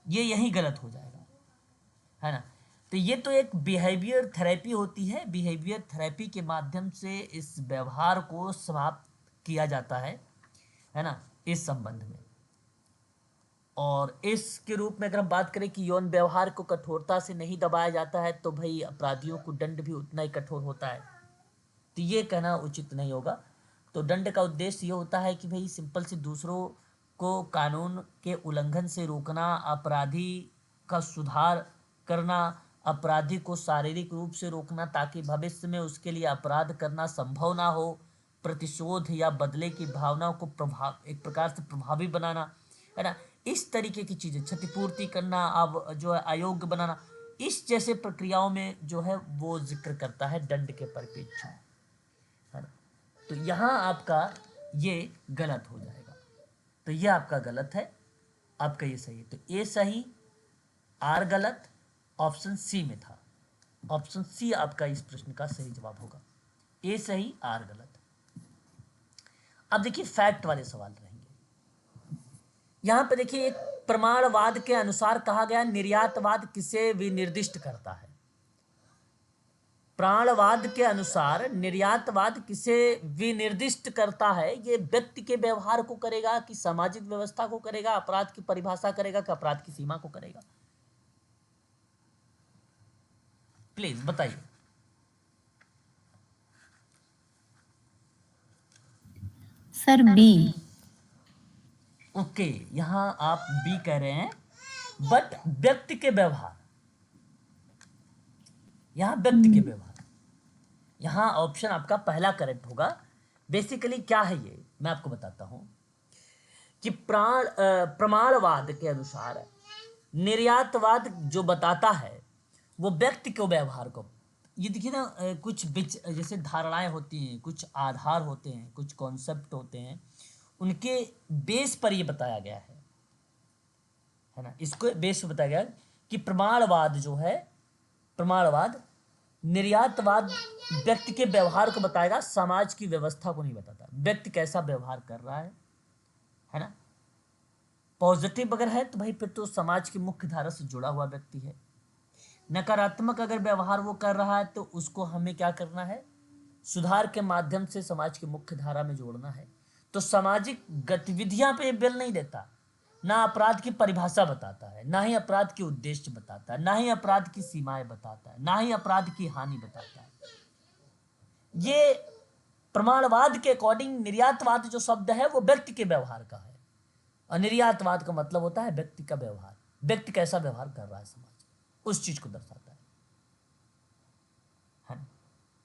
ये यही गलत हो जाएगा, है ना। तो ये तो एक बिहेवियर थेरेपी होती है, बिहेवियर थेरेपी के माध्यम से इस व्यवहार को समाप्त किया जाता है ना, इस संबंध में। और इसके रूप में अगर हम बात करें कि यौन व्यवहार को कठोरता से नहीं दबाया जाता है तो भाई अपराधियों को दंड भी उतना ही कठोर होता है, तो ये कहना उचित नहीं होगा। तो दंड का उद्देश्य ये होता है कि भाई सिंपल से दूसरों को कानून के उल्लंघन से रोकना, अपराधी का सुधार करना, अपराधी को शारीरिक रूप से रोकना ताकि भविष्य में उसके लिए अपराध करना संभव ना हो, प्रतिशोध या बदले की भावनाओं को एक प्रकार से प्रभावी बनाना, है ना, इस तरीके की चीज़ें, क्षतिपूर्ति करना, अब जो है अयोग्य बनाना, इस जैसे प्रक्रियाओं में जो है वो जिक्र करता है दंड के परिप्रेक्ष्य, है ना। तो यहाँ आपका ये गलत हो जाएगा, तो ये आपका गलत है, आपका ये सही है। तो ए सही, आर गलत, ऑप्शन सी में था, ऑप्शन सी आपका इस प्रश्न का सही जवाब होगा, ए सही आर गलत। अब देखिए फैक्ट वाले सवाल रहेंगे। यहां पे देखिए, एक प्रमाणवाद के अनुसार कहा गया निर्यातवाद किसे विनिर्दिष्ट करता है। प्राणवाद के अनुसार निर्यातवाद किसे विनिर्दिष्ट करता है, ये व्यक्ति के व्यवहार को करेगा कि सामाजिक व्यवस्था को करेगा, अपराध की परिभाषा करेगा कि अपराध की सीमा को करेगा, प्लीज बताइए। Sir B. ओके, यहां आप बी कह रहे हैं, बट व्यक्ति के व्यवहार, यहां व्यक्ति के व्यवहार, यहां ऑप्शन आपका पहला करेक्ट होगा। बेसिकली क्या है ये, मैं आपको बताता हूं कि प्रमाणवाद के अनुसार निर्यातवाद जो बताता है वो व्यक्ति के व्यवहार को, ये देखिए ना, कुछ जैसे धारणाएं होती हैं, कुछ आधार होते हैं, कुछ कॉन्सेप्ट होते हैं, उनके बेस पर ये बताया गया है ना, इसको बेस पर बताया गया कि प्रमाणवाद जो है, प्रमाणवाद निर्यातवाद व्यक्ति के व्यवहार को बताएगा, समाज की व्यवस्था को नहीं बताता, व्यक्ति कैसा व्यवहार कर रहा है ना। पॉजिटिव अगर है तो भाई फिर तो समाज की मुख्य धारा से जुड़ा हुआ व्यक्ति है। नकारात्मक अगर व्यवहार वो कर रहा है तो उसको हमें क्या करना है, सुधार के माध्यम से समाज की मुख्य धारा में जोड़ना है। तो सामाजिक गतिविधियां पे बिल नहीं देता, ना अपराध की परिभाषा बताता है, ना ही अपराध के उद्देश्य बताता है, ना ही अपराध की सीमाएं बताता है, ना ही अपराध की हानि बताता है। ये प्रमाणवाद के अकॉर्डिंग निर्यातवाद जो शब्द है वो व्यक्ति के व्यवहार का है, और निर्यातवाद का मतलब होता है व्यक्ति का व्यवहार, व्यक्ति कैसा व्यवहार कर रहा है समाज, उस चीज को दर्शाता है।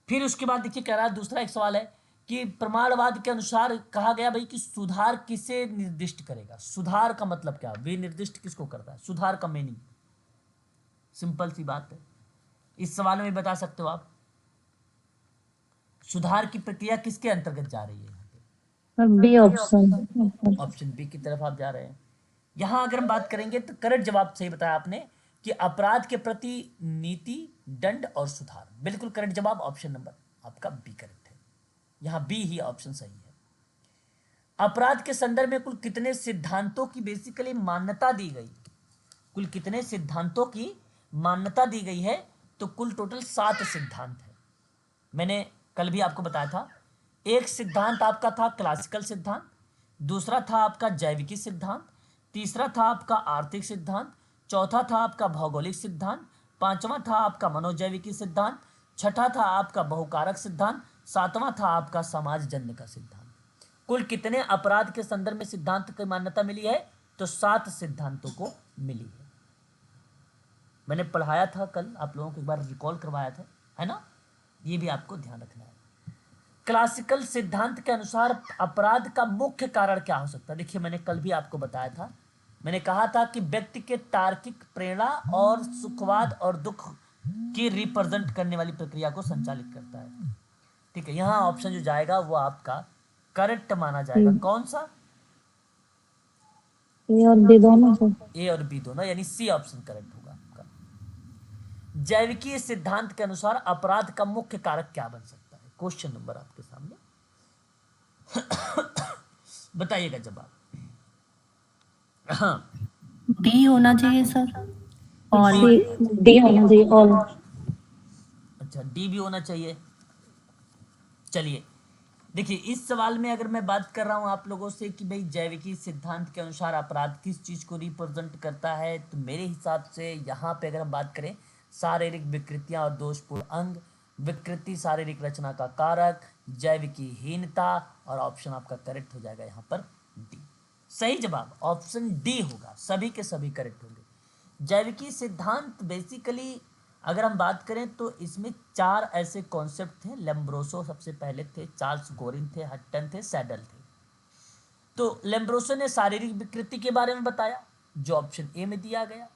फिर उसके बाद देखिए कह रहा है, दूसरा एक सवाल है कि प्रमाणवाद के अनुसार कहा गया भाई कि सुधार किसे निर्दिष्ट करेगा। सुधार का मतलब क्या, विनिर्दिष्ट किसको करता है, सुधार का मीनिंग सिंपल सी बात है। इस सवाल में बता सकते हो आप, सुधार की प्रक्रिया किसके अंतर्गत जा रही है? B option. ऑप्शन बी की तरफ आप जा रहे हैं। यहां अगर हम बात करेंगे तो करेक्ट जवाब सही बताया आपने कि अपराध के प्रति नीति, दंड और सुधार, बिल्कुल करेक्ट जवाब ऑप्शन नंबर आपका बी करेक्ट है। यहां बी ही ऑप्शन सही है। अपराध के संदर्भ में कुल कितने सिद्धांतों की बेसिकली मान्यता दी गई? कुल कितने सिद्धांतों की मान्यता दी गई है? तो कुल टोटल 7 सिद्धांत है। मैंने कल भी आपको बताया था। एक सिद्धांत आपका था क्लासिकल सिद्धांत, दूसरा था आपका जैविकी सिद्धांत, तीसरा था आपका आर्थिक सिद्धांत, चौथा था आपका भौगोलिक सिद्धांत, पांचवा था आपका मनोजैविकी सिद्धांत, छठा था आपका बहुकारक सिद्धांत, सातवां था आपका समाजजन्य का सिद्धांत। कुल कितने अपराध के संदर्भ में सिद्धांत की मान्यता मिली है? तो 7 सिद्धांतों को मिली है। मैंने पढ़ाया था कल, आप लोगों को एक बार रिकॉल करवाया था, है ना? ये भी आपको ध्यान रखना है। क्लासिकल सिद्धांत के अनुसार अपराध का मुख्य कारण क्या हो सकता है? देखिए, मैंने कल भी आपको बताया था, मैंने कहा था कि व्यक्ति के तार्किक प्रेरणा और सुखवाद और दुख की रिप्रेजेंट करने वाली प्रक्रिया को संचालित करता है। ठीक है, यहाँ ऑप्शन जो जाएगा वो आपका करेक्ट माना जाएगा। कौन सा? ए और बी दोनों से। ए और बी दोनों, यानी सी ऑप्शन करेक्ट होगा आपका। जैविकीय सिद्धांत के अनुसार अपराध का मुख्य कारक क्या बन सकता है? क्वेश्चन नंबर आपके सामने, बताइएगा जवाब। हाँ, डी होना चाहिए सर। और डी होना चाहिए, ऑल। अच्छा, डी भी होना चाहिए। चलिए देखिए, इस सवाल में अगर मैं बात कर रहा हूं आप लोगों से कि भाई जैविकी सिद्धांत के अनुसार अपराध किस चीज को रिप्रेजेंट करता है, तो मेरे हिसाब से यहाँ पे अगर हम बात करें शारीरिक विकृतियां और दोषपूर्ण अंग, विकृति शारीरिक रचना का कारक, जैविकी हीनता, और ऑप्शन आपका करेक्ट हो जाएगा यहाँ पर डी। सही जवाब ऑप्शन डी होगा, सभी के सभी करेक्ट होंगे। जैविकी सिद्धांत बेसिकली अगर हम बात करें तो इसमें 4 ऐसे कॉन्सेप्ट थे। लेम्ब्रोसो सबसे पहले थे, चार्ल्स गोरिन थे, हट्टन थे, सैडल थे। तो लेम्ब्रोसो ने शारीरिक विकृति के बारे में बताया, जो ऑप्शन ए में दिया गया।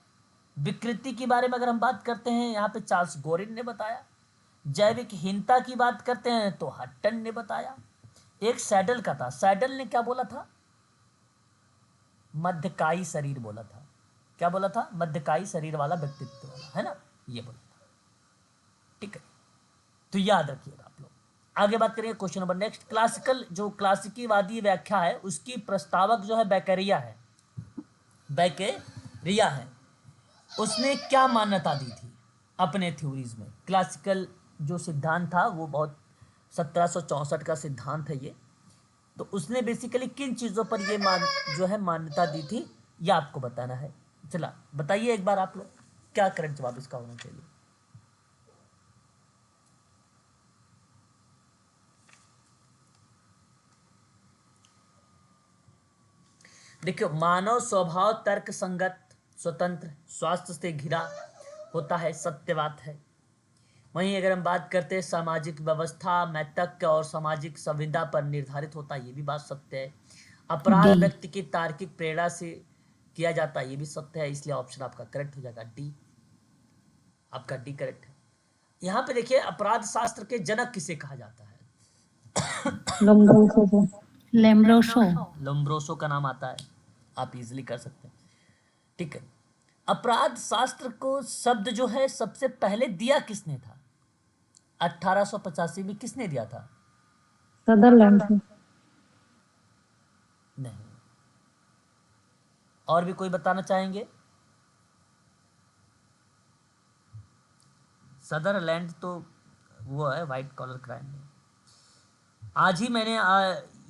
विकृति के बारे में अगर हम बात करते हैं, यहाँ पे चार्ल्स गोरिन ने बताया। जैविक हीनता की बात करते हैं तो हट्टन ने बताया। एक सैडल का था, सैडल ने क्या बोला था? मध्यकायी शरीर बोला था। क्या बोला था? मध्यकायी शरीर वाला व्यक्तित्व वाला, है ना, ये बोला था। ठीक है, तो याद रखिएगा आप लोग। आगे बात करेंगे क्वेश्चन नंबर नेक्स्ट। क्लासिकल जो क्लासिकीवादी व्याख्या है उसकी प्रस्तावक जो है बैकरिया है, बैकरिया है। उसने क्या मान्यता दी थी अपने थ्योरीज में? क्लासिकल जो सिद्धांत था वो बहुत 1764 का सिद्धांत है ये। तो उसने बेसिकली किन चीज़ों पर ये जो है मान्यता दी थी, ये आपको बताना है। चला बताइए एक बार आप लोग, क्या करेक्ट जवाब इसका होना चाहिए? देखियो, मानव स्वभाव तर्क संगत, स्वतंत्र, स्वास्थ्य से घिरा होता है, सत्य बात है। वहीं अगर हम बात करते हैं सामाजिक व्यवस्था, मैतक्य और सामाजिक संविदा पर निर्धारित होता है, ये भी बात सत्य है। अपराध व्यक्ति की तार्किक प्रेरणा से किया जाता है, ये भी सत्य है। इसलिए ऑप्शन आपका करेक्ट हो जाएगा डी, आपका डी करेक्ट है। यहाँ पे देखिए, अपराध शास्त्र के जनक किसे कहा जाता है? लेम्ब्रोसो। लोम्ब्रोसो का नाम आता है, आप इजीली कर सकते हैं। ठीक है, अपराध शास्त्र को शब्द जो है सबसे पहले दिया किसने था? 1885 में किसने दिया था? सदरलैंड। नहीं, और भी कोई बताना चाहेंगे? सदरलैंड तो वो है व्हाइट कॉलर क्राइम में। आज ही मैंने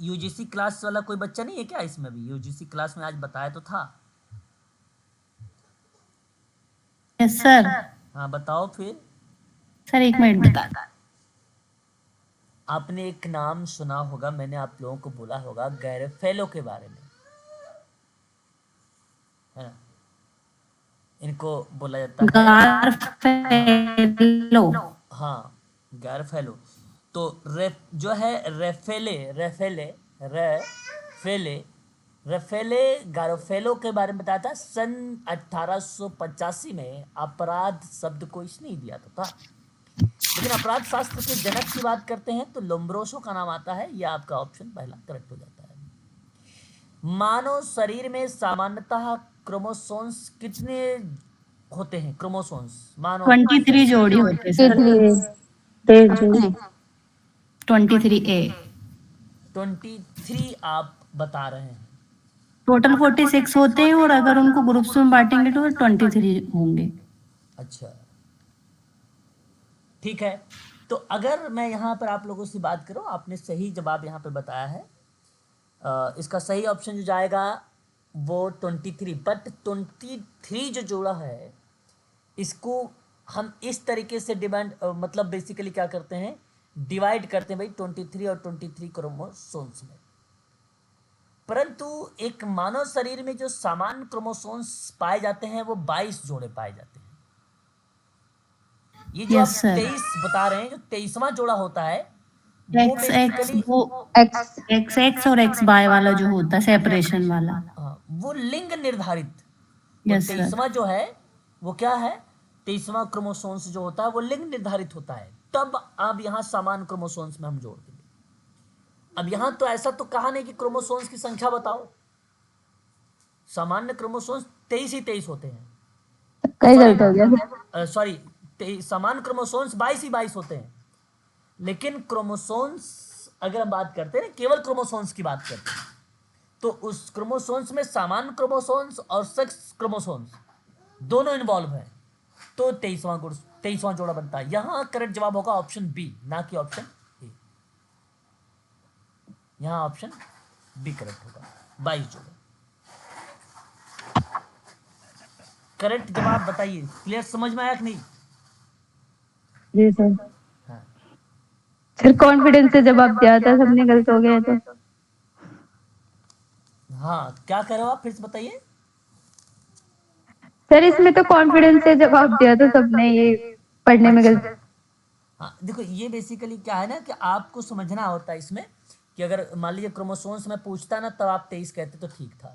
यूजीसी क्लास वाला कोई बच्चा नहीं है क्या इसमें? भी यूजीसी क्लास में आज बताया तो था। Yes sir. हाँ बताओ फिर। सर एक मिनट बता। आपने एक नाम सुना होगा, मैंने आप लोगों को बोला होगा गैरफेलो के बारे में, है ना? इनको बोला जाता है गारफेलो। हाँ, गैरफेलो। तो जो है रेफेले रफेले गारोफेलो के बारे में बताया था। सन 1885 में अपराध शब्द को इसने ही दिया था। लेकिन अपराध शास्त्र के जनक की बात करते हैं तो लोम्ब्रोसो का नाम आता है। यह आपका ऑप्शन पहला करेक्ट हो जाता है। मानव शरीर में सामान्यतः क्रोमोसोम्स कितने होते हैं? क्रोमोसोम्स मानव 23 जोड़ी होते हैं सर। 23 23A। 23 आप बता रहे हैं। टोटल 46 होते हैं और अगर उनको ग्रुप्स में बांटेंगे तो 23 होंगे। अच्छा ठीक है, तो अगर मैं यहाँ पर आप लोगों से बात करूँ, आपने सही जवाब यहाँ पे बताया है। इसका सही ऑप्शन जो जाएगा वो 23। बट 23 जो जोड़ा है इसको हम इस तरीके से मतलब बेसिकली क्या करते हैं, डिवाइड करते हैं भाई 23 और 23 क्रोमोसोम्स में। परंतु एक मानव शरीर में जो सामान्य क्रोमोसोम्स पाए जाते हैं वो 22 जोड़े पाए जाते हैं। ये जो आप Yes, sir. 23 बता रहे हैं, जो 23वां जोड़ा होता है वो XX बेसिकली वो XX और XY वाला जो होता है सेपरेशन वाला। वो लिंग निर्धारित, वो Yes, sir. 23वां जो है वो क्या है, 23वां क्रोमोसोम्स जो होता है वो लिंग निर्धारित होता है। तब अब यहाँ सामान्य क्रोमोसोम्स में हम जोड़ देंगे। अब यहाँ तो ऐसा तो कहा नहीं कि क्रोमोसोम्स की संख्या बताओ, सामान्य क्रोमोसोम्स 23 ही 23 होते हैं। कई गलत हो गया। सॉरी, समान क्रोमोसोम्स 22 ही 22 होते हैं। लेकिन क्रोमोसोम्स अगर हम बात करते हैं, केवल क्रोमोसोम्स की बात करते हैं, तो उस क्रोमोसोम्स में सामान्य क्रोमोसोम्स और सेक्स क्रोमोसोम्स दोनों इन्वॉल्व हैं, तो 23वां जोड़ा बनता है। यहाँ करेक्ट जवाब होगा ऑप्शन बी, ना कि ऑप्शन ए। यहाँ ऑप्शन बी करेक्ट होगा, 22 जोड़े। करेक्ट जवाब बताइए। क्लियर, समझ में आया कि नहीं? जी सर। हाँ। सर कॉन्फिडेंस से जवाब दिया था, सबने गलत हो गया तो। हाँ, क्या कह रहे हो आप, फिर से बताइए। सर इसमें तो कॉन्फिडेंस से जवाब दिया था सबने, ये पढ़ने में गलत। हाँ देखो, ये बेसिकली क्या है ना कि आपको समझना होता है इसमें कि अगर मान लीजिए क्रोमोसोम्स में पूछता ना तब आप 23 कहते तो ठीक था।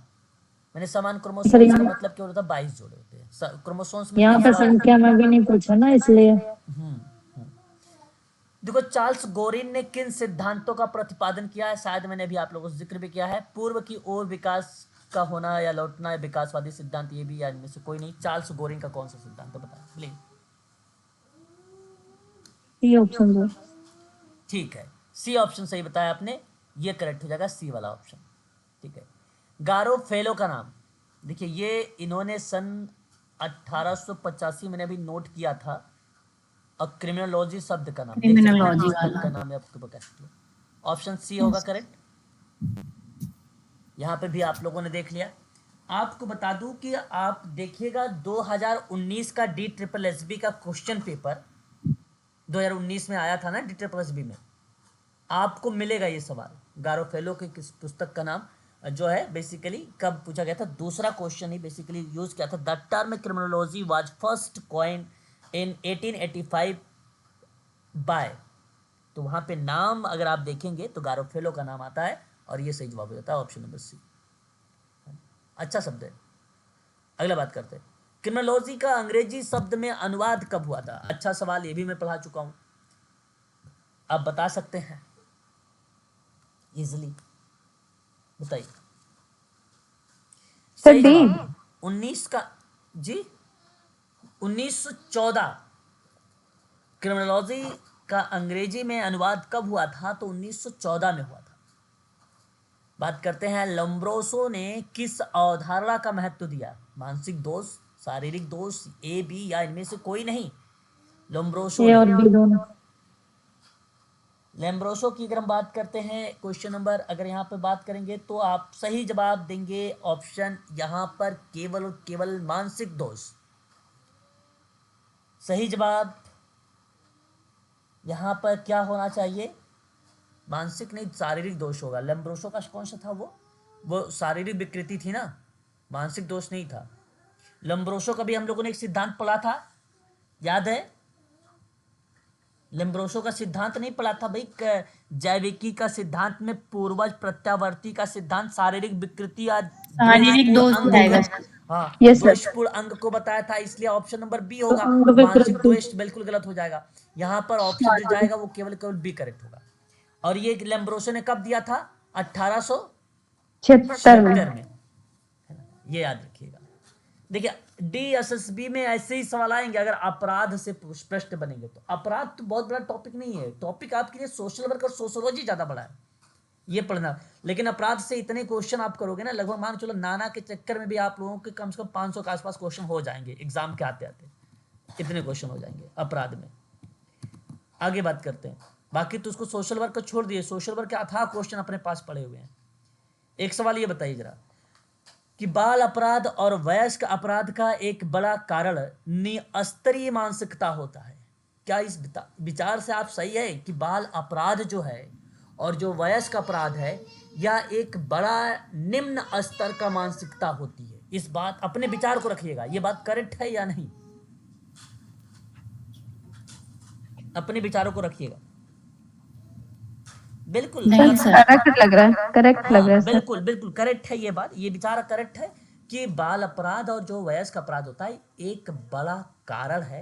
मैंने समान क्रोमोसोम्स का मतलब क्या होता है, 22 जोड़े होते हैं क्रोमोसोम्स में। यहाँ पर संख्या में भी नहीं पूछा ना, इसलिए। देखो, चार्ल्स गोरिन ने किन सिद्धांतों का प्रतिपादन किया है? शायद मैंने अभी आप लोगों से जिक्र भी किया है। पूर्व की ओर विकास का होना या लौटना, या विकासवादी सिद्धांत, ये भी या इनमें से कोई नहीं। चार्ल्स गोरिन का कौन सा सिद्धांत बताएं प्लीज। सी ऑप्शन दो। ठीक है, सी ऑप्शन सही बताया आपने, ये करेक्ट हो जाएगा, सी वाला ऑप्शन। ठीक है, गारोफेलो का नाम देखिए, ये इन्होंने सन 1885 मैंने अभी नोट किया था। और क्रिमिनोलॉजी शब्द का नाम, क्रिमिनोलॉजी पुस्तक का नाम है, आपको कह सकते हो। ऑप्शन सी होगा करेक्ट। यहाँ पे भी आप लोगों ने देख लिया। आपको बता दूं कि आप देखिएगा 2019 का DSSB का क्वेश्चन पेपर 2019 में आया था ना, DSSB में आपको मिलेगा ये सवाल। गारोफेलो के किस पुस्तक का नाम जो है बेसिकली कब पूछा गया था, दूसरा क्वेश्चन ही बेसिकली यूज किया था। The term criminology was first coin in 1885 by, तो वहां पे नाम अगर आप देखेंगे तो गारोफेलो का नाम आता है, और ये सही जवाब हो जाता है ऑप्शन नंबर सी। अच्छा शब्द है। अगला बात करते हैं, क्रिमिनोलॉजी का अंग्रेजी शब्द में अनुवाद कब हुआ था? अच्छा सवाल, ये भी मैं पढ़ा चुका हूं, आप बता सकते हैं इजिली, बताइए। सही जवाब 19 का जी 1914। क्रिमिनोलॉजी का अंग्रेजी में अनुवाद कब हुआ था? तो 1914 में हुआ था। बात करते हैं, लोम्ब्रोसो ने किस अवधारणा का महत्व दिया? मानसिक दोष, शारीरिक दोष, ए बी या इनमें से कोई नहीं। लोम्ब्रोसो ए और बी दोनों। लैम्ब्रोसो की अगर हम बात करते हैं, क्वेश्चन नंबर अगर यहाँ पे बात करेंगे तो आप सही जवाब देंगे ऑप्शन यहाँ पर केवल और केवल मानसिक दोष। सही जवाब यहाँ पर क्या होना चाहिए? मानसिक नहीं, शारीरिक दोष होगा। लैम्ब्रोसो का कौन सा था? वो शारीरिक विकृति थी ना, मानसिक दोष नहीं था। लैम्ब्रोसो का भी हम लोगों ने एक सिद्धांत पढ़ा था, याद है? लेम्ब्रोसो का सिद्धांत नहीं पढ़ा था भाई? जैविकी का सिद्धांत में पूर्वज प्रत्यावर्ती का सिद्धांत, शारीरिक विकृति या शारीरिक द्वेषपूर्ण दोष अंग रहेगा को, सर। हाँ यस सर। द्वेषपूर्ण अंग को बताया था, इसलिए ऑप्शन नंबर बी तो होगा। अंग मानसिक विकृति। द्वेष बिल्कुल गलत हो जाएगा। यहाँ पर ऑप्शन जो जाएगा वो केवल केवल बी करेक्ट होगा। और ये लेम्ब्रोसो ने कब दिया था? 76 में। 1876 में, ये याद रखिएगा। देखिए DSSB में ऐसे ही सवाल आएंगे अगर अपराध से प्रश्न बनेंगे तो। अपराध तो बहुत बड़ा टॉपिक नहीं है, टॉपिक आपके लिए सोशल वर्क और सोशोलॉजी ज्यादा बड़ा है, ये पढ़ना। लेकिन अपराध से इतने क्वेश्चन आप करोगे ना, लगभग मान चलो नाना के चक्कर में भी आप लोगों के कम से कम 500 के आसपास क्वेश्चन हो जाएंगे एग्जाम के आते आते, इतने क्वेश्चन हो जाएंगे अपराध में। आगे बात करते हैं। बाकी तो उसको सोशल वर्क को छोड़ दिए, सोशल वर्क के अथाह क्वेश्चन अपने पास पड़े हुए हैं। एक सवाल ये बताइए जरा कि बाल अपराध और वयस्क अपराध का एक बड़ा कारण निस्तरीय मानसिकता होता है। क्या इस विचार से आप सही है कि बाल अपराध जो है और जो वयस्क अपराध है यह एक बड़ा निम्न स्तर का मानसिकता होती है? इस बात अपने विचार को रखिएगा, ये बात करेक्ट है या नहीं? अपने विचारों को रखिएगा। बिल्कुल नहीं सर। करेक्ट लग रहा है, करेक्ट लग रहा है सर। बिल्कुल बिल्कुल करेक्ट है ये बात, ये विचार करेक्ट है कि बाल अपराध और जो वयस्क अपराध होता है एक बड़ा कारण है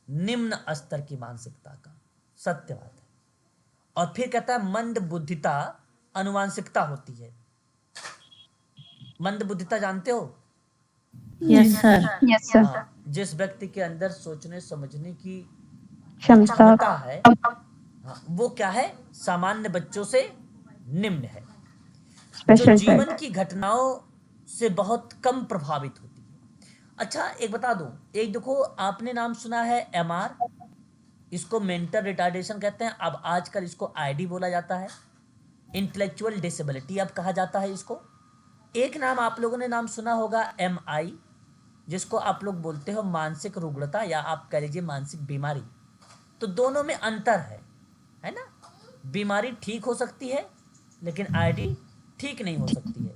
निम्न स्तर की मानसिकता का, सत्य बात है। और फिर कहता है मंद बुद्धिता अनुवांशिकता होती है। मंद बुद्धिता जानते हो? Yes sir. Yes sir. हाँ, जिस व्यक्ति के अंदर सोचने समझने की क्षमता। क्षमता है, हाँ, वो क्या है? सामान्य बच्चों से निम्न है, जो स्पेशल जीवन टाइप। की घटनाओं से बहुत कम प्रभावित होती है। अच्छा एक बता दूं, एक देखो आपने नाम सुना है MR, इसको मेंटल रिटार्डेशन कहते हैं, अब आजकल इसको ID बोला जाता है, इंटेलेक्चुअल डिसेबिलिटी अब कहा जाता है इसको। एक नाम आप लोगों ने नाम सुना होगा MI, जिसको आप लोग बोलते हो मानसिक रुग्णता या आप कह लीजिए मानसिक बीमारी। तो दोनों में अंतर है ना? बीमारी ठीक हो सकती है लेकिन ID ठीक नहीं हो सकती है,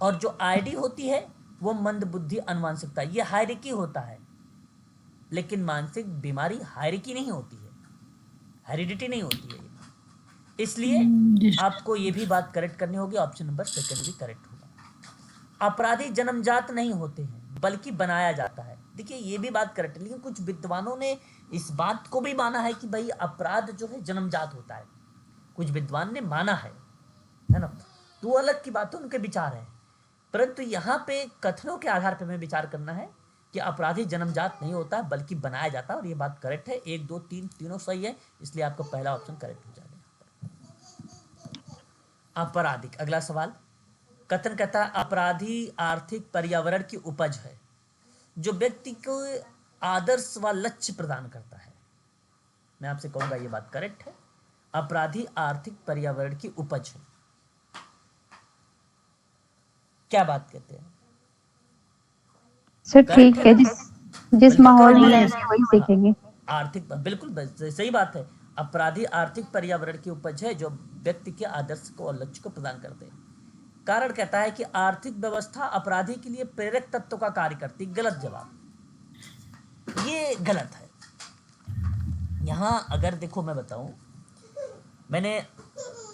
और जो ID होती है वो मंद बुद्धि अनुवांशिकता, ये हायरिकी होता है। लेकिन मानसिक बीमारी हायरिकी नहीं होती है, हेरिडिटी नहीं होती है। इसलिए आपको ये भी बात करेक्ट करनी होगी, ऑप्शन नंबर सेकंड भी करेक्ट होगा। अपराधी जन्मजात नहीं होते हैं बल्कि बनाया जाता है। देखिए ये भी बात करेक्ट है, लेकिन कुछ विद्वानों ने इस बात को भी माना है कि भाई अपराध जो है जन्मजात होता है, कुछ विद्वान ने माना है ना? तो अलग की बात है, उनके विचार है। परंतु यहाँ पे कथनों के आधार पर हमें विचार करना है कि अपराधी जन्मजात नहीं होता है बल्कि बनाया जाता है, और ये बात करेक्ट है। 1 2 3 तीनों सही है, इसलिए आपका पहला ऑप्शन करेक्ट हो जाएगा। आपराधिक, अगला सवाल कथन कहता है अपराधी आर्थिक पर्यावरण की उपज है जो व्यक्ति को आदर्श व लक्ष्य प्रदान करता है। मैं आपसे कहूंगा ये बात करेक्ट है, अपराधी आर्थिक पर्यावरण की उपज है। क्या बात कहते हैं सर? ठीक है, जिस माहौल में है। रहेंगे वही सीखेंगे। आर्थिक, बिल्कुल सही बात है। अपराधी आर्थिक पर्यावरण की उपज है जो व्यक्ति के आदर्श को और लक्ष्य को प्रदान करते हैं। कारण कहता है कि आर्थिक व्यवस्था अपराधी के लिए प्रेरक तत्व का कार्य करती। गलत जवाब, ये गलत है। यहां अगर देखो मैं बताऊं, मैंने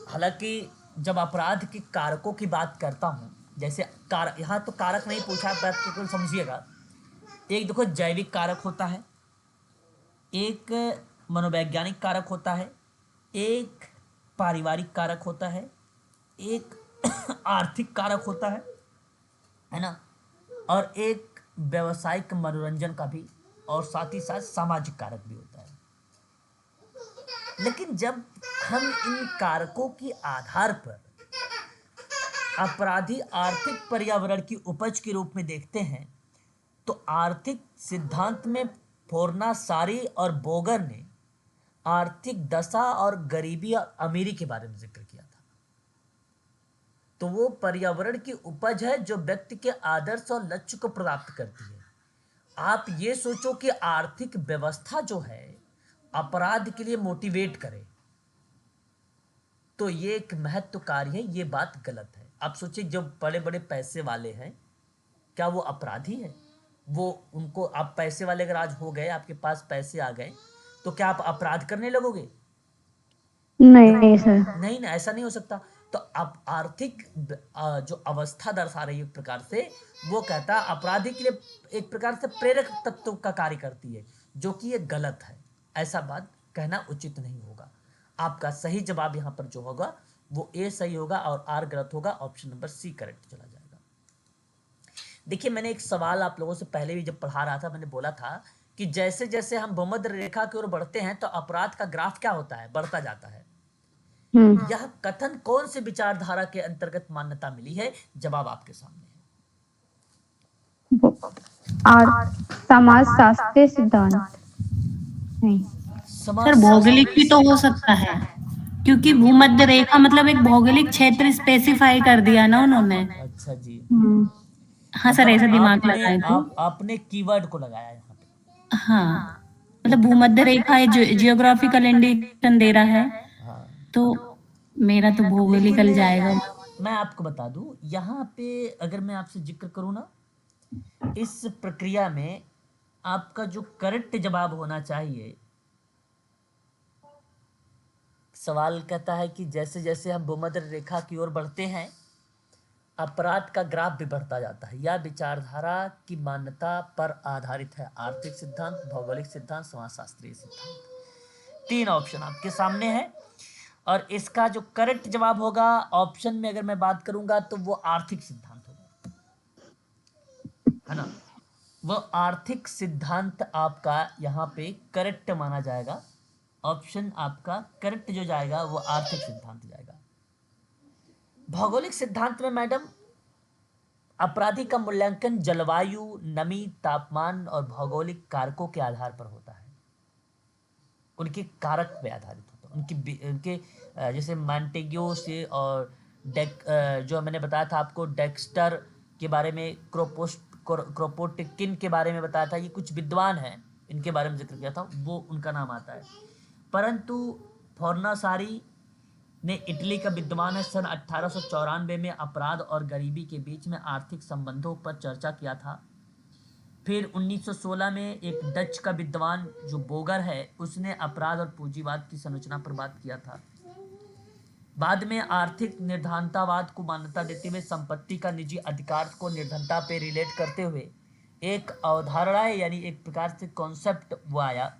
हालांकि जब अपराध के कारकों की बात करता हूं, जैसे यहाँ तो कारक नहीं पूछा, बात को समझिएगा। एक देखो जैविक कारक होता है, एक मनोवैज्ञानिक कारक होता है, एक पारिवारिक कारक होता है, एक आर्थिक कारक होता है ना, और एक व्यवसायिक मनोरंजन का भी, और साथ ही साथ सामाजिक कारक भी होता है। लेकिन जब हम इन कारकों के आधार पर अपराधी आर्थिक पर्यावरण की उपज के रूप में देखते हैं, तो आर्थिक सिद्धांत में फोर्नासारी और बोगर ने आर्थिक दशा और गरीबी और अमीरी के बारे में जिक्र किया था। तो वो पर्यावरण की उपज है जो व्यक्ति के आदर्श और लक्ष्य को प्राप्त करती है। आप ये सोचो कि आर्थिक व्यवस्था जो है अपराध के लिए मोटिवेट करे, तो ये एक महत्व कार्य है, ये बात गलत है। आप सोचिए जो बड़े बड़े पैसे वाले हैं, क्या वो अपराधी है? वो उनको, आप पैसे वाले अगर आज हो गए, आपके पास पैसे आ गए, तो क्या आप अपराध करने लगोगे? नहीं सर। नहीं ना, ऐसा नहीं हो सकता। तो अब आर्थिक जो अवस्था दर्शा रही है एक प्रकार से, वो कहता है अपराधी के लिए एक प्रकार से प्रेरक तत्व का कार्य करती है, जो कि ये गलत है। ऐसा बात कहना उचित नहीं होगा। आपका सही जवाब यहाँ पर जो होगा वो ए सही होगा और आर गलत होगा। ऑप्शन नंबर सी करेक्ट चला जाएगा। देखिए, मैंने एक सवाल आप लोगों से पहले भी जब पढ़ा रहा था, मैंने बोला था कि जैसे जैसे हम भूमध्य रेखा की ओर बढ़ते हैं तो अपराध का ग्राफ क्या होता है? बढ़ता जाता है। यह कथन कौन से विचारधारा के अंतर्गत मान्यता मिली है? जवाब आपके सामने है। और समाज शास्त्रीय सिद्धांत नहीं। सर भौगोलिक भी तो हो सकता है, क्योंकि भूमध्य रेखा मतलब एक भौगोलिक क्षेत्र स्पेसिफाई कर दिया ना उन्होंने। अच्छा जी। हाँ सर, ऐसा दिमाग लगाए थे। आपने कीवर्ड को लगाया यहाँ पे। हाँ, मतलब भूमध्य रेखा जियोग्राफिकल इंडिकेशन दे रहा है, हाँ, तो मेरा तो भौगोलिकल जाएगा। मैं आपको बता दूं, यहाँ पे अगर मैं आपसे जिक्र करूँ ना, इस प्रक्रिया में आपका जो करेक्ट जवाब होना चाहिए, सवाल कहता है कि जैसे जैसे हम भूमध्य रेखा की ओर बढ़ते हैं अपराध का ग्राफ भी बढ़ता जाता है। यह विचारधारा की मान्यता पर आधारित है। आर्थिक सिद्धांत, भौगोलिक सिद्धांत, समाजशास्त्रीय सिद्धांत। 3 ऑप्शन आपके सामने है और इसका जो करेक्ट जवाब होगा ऑप्शन में अगर मैं बात करूंगा तो वो आर्थिक सिद्धांत होगा, है ना। वो आर्थिक सिद्धांत आपका यहाँ पे करेक्ट माना जाएगा। ऑप्शन आपका करेक्ट जो जाएगा वो आर्थिक सिद्धांत जाएगा। भौगोलिक सिद्धांत में मैडम अपराधी का मूल्यांकन जलवायु, नमी, तापमान और भौगोलिक कारकों के आधार पर होता है। उनके कारक पे आधारित होता है। उनके जैसे मॉन्टेग्यू से और जो मैंने बताया था आपको डेक्स्टर के बारे में, क्रोपोटिकिन के बारे में बताया था, ये कुछ विद्वान हैं, इनके बारे में जिक्र किया था, वो उनका नाम आता है। परंतु फोर्नासारी ने इटली का विद्वान है, सन 1894 में अपराध और गरीबी के बीच में आर्थिक संबंधों पर चर्चा किया था। फिर 1916 में एक डच का विद्वान जो बोगर है उसने अपराध और पूंजीवाद की संरचना पर बात किया था। बाद में आर्थिक निर्धनतावाद को मान्यता देते हुए संपत्ति का निजी अधिकार को निर्धनता पे रिलेट करते हुए एक अवधारणा यानी एक प्रकार से कॉन्सेप्ट वो आया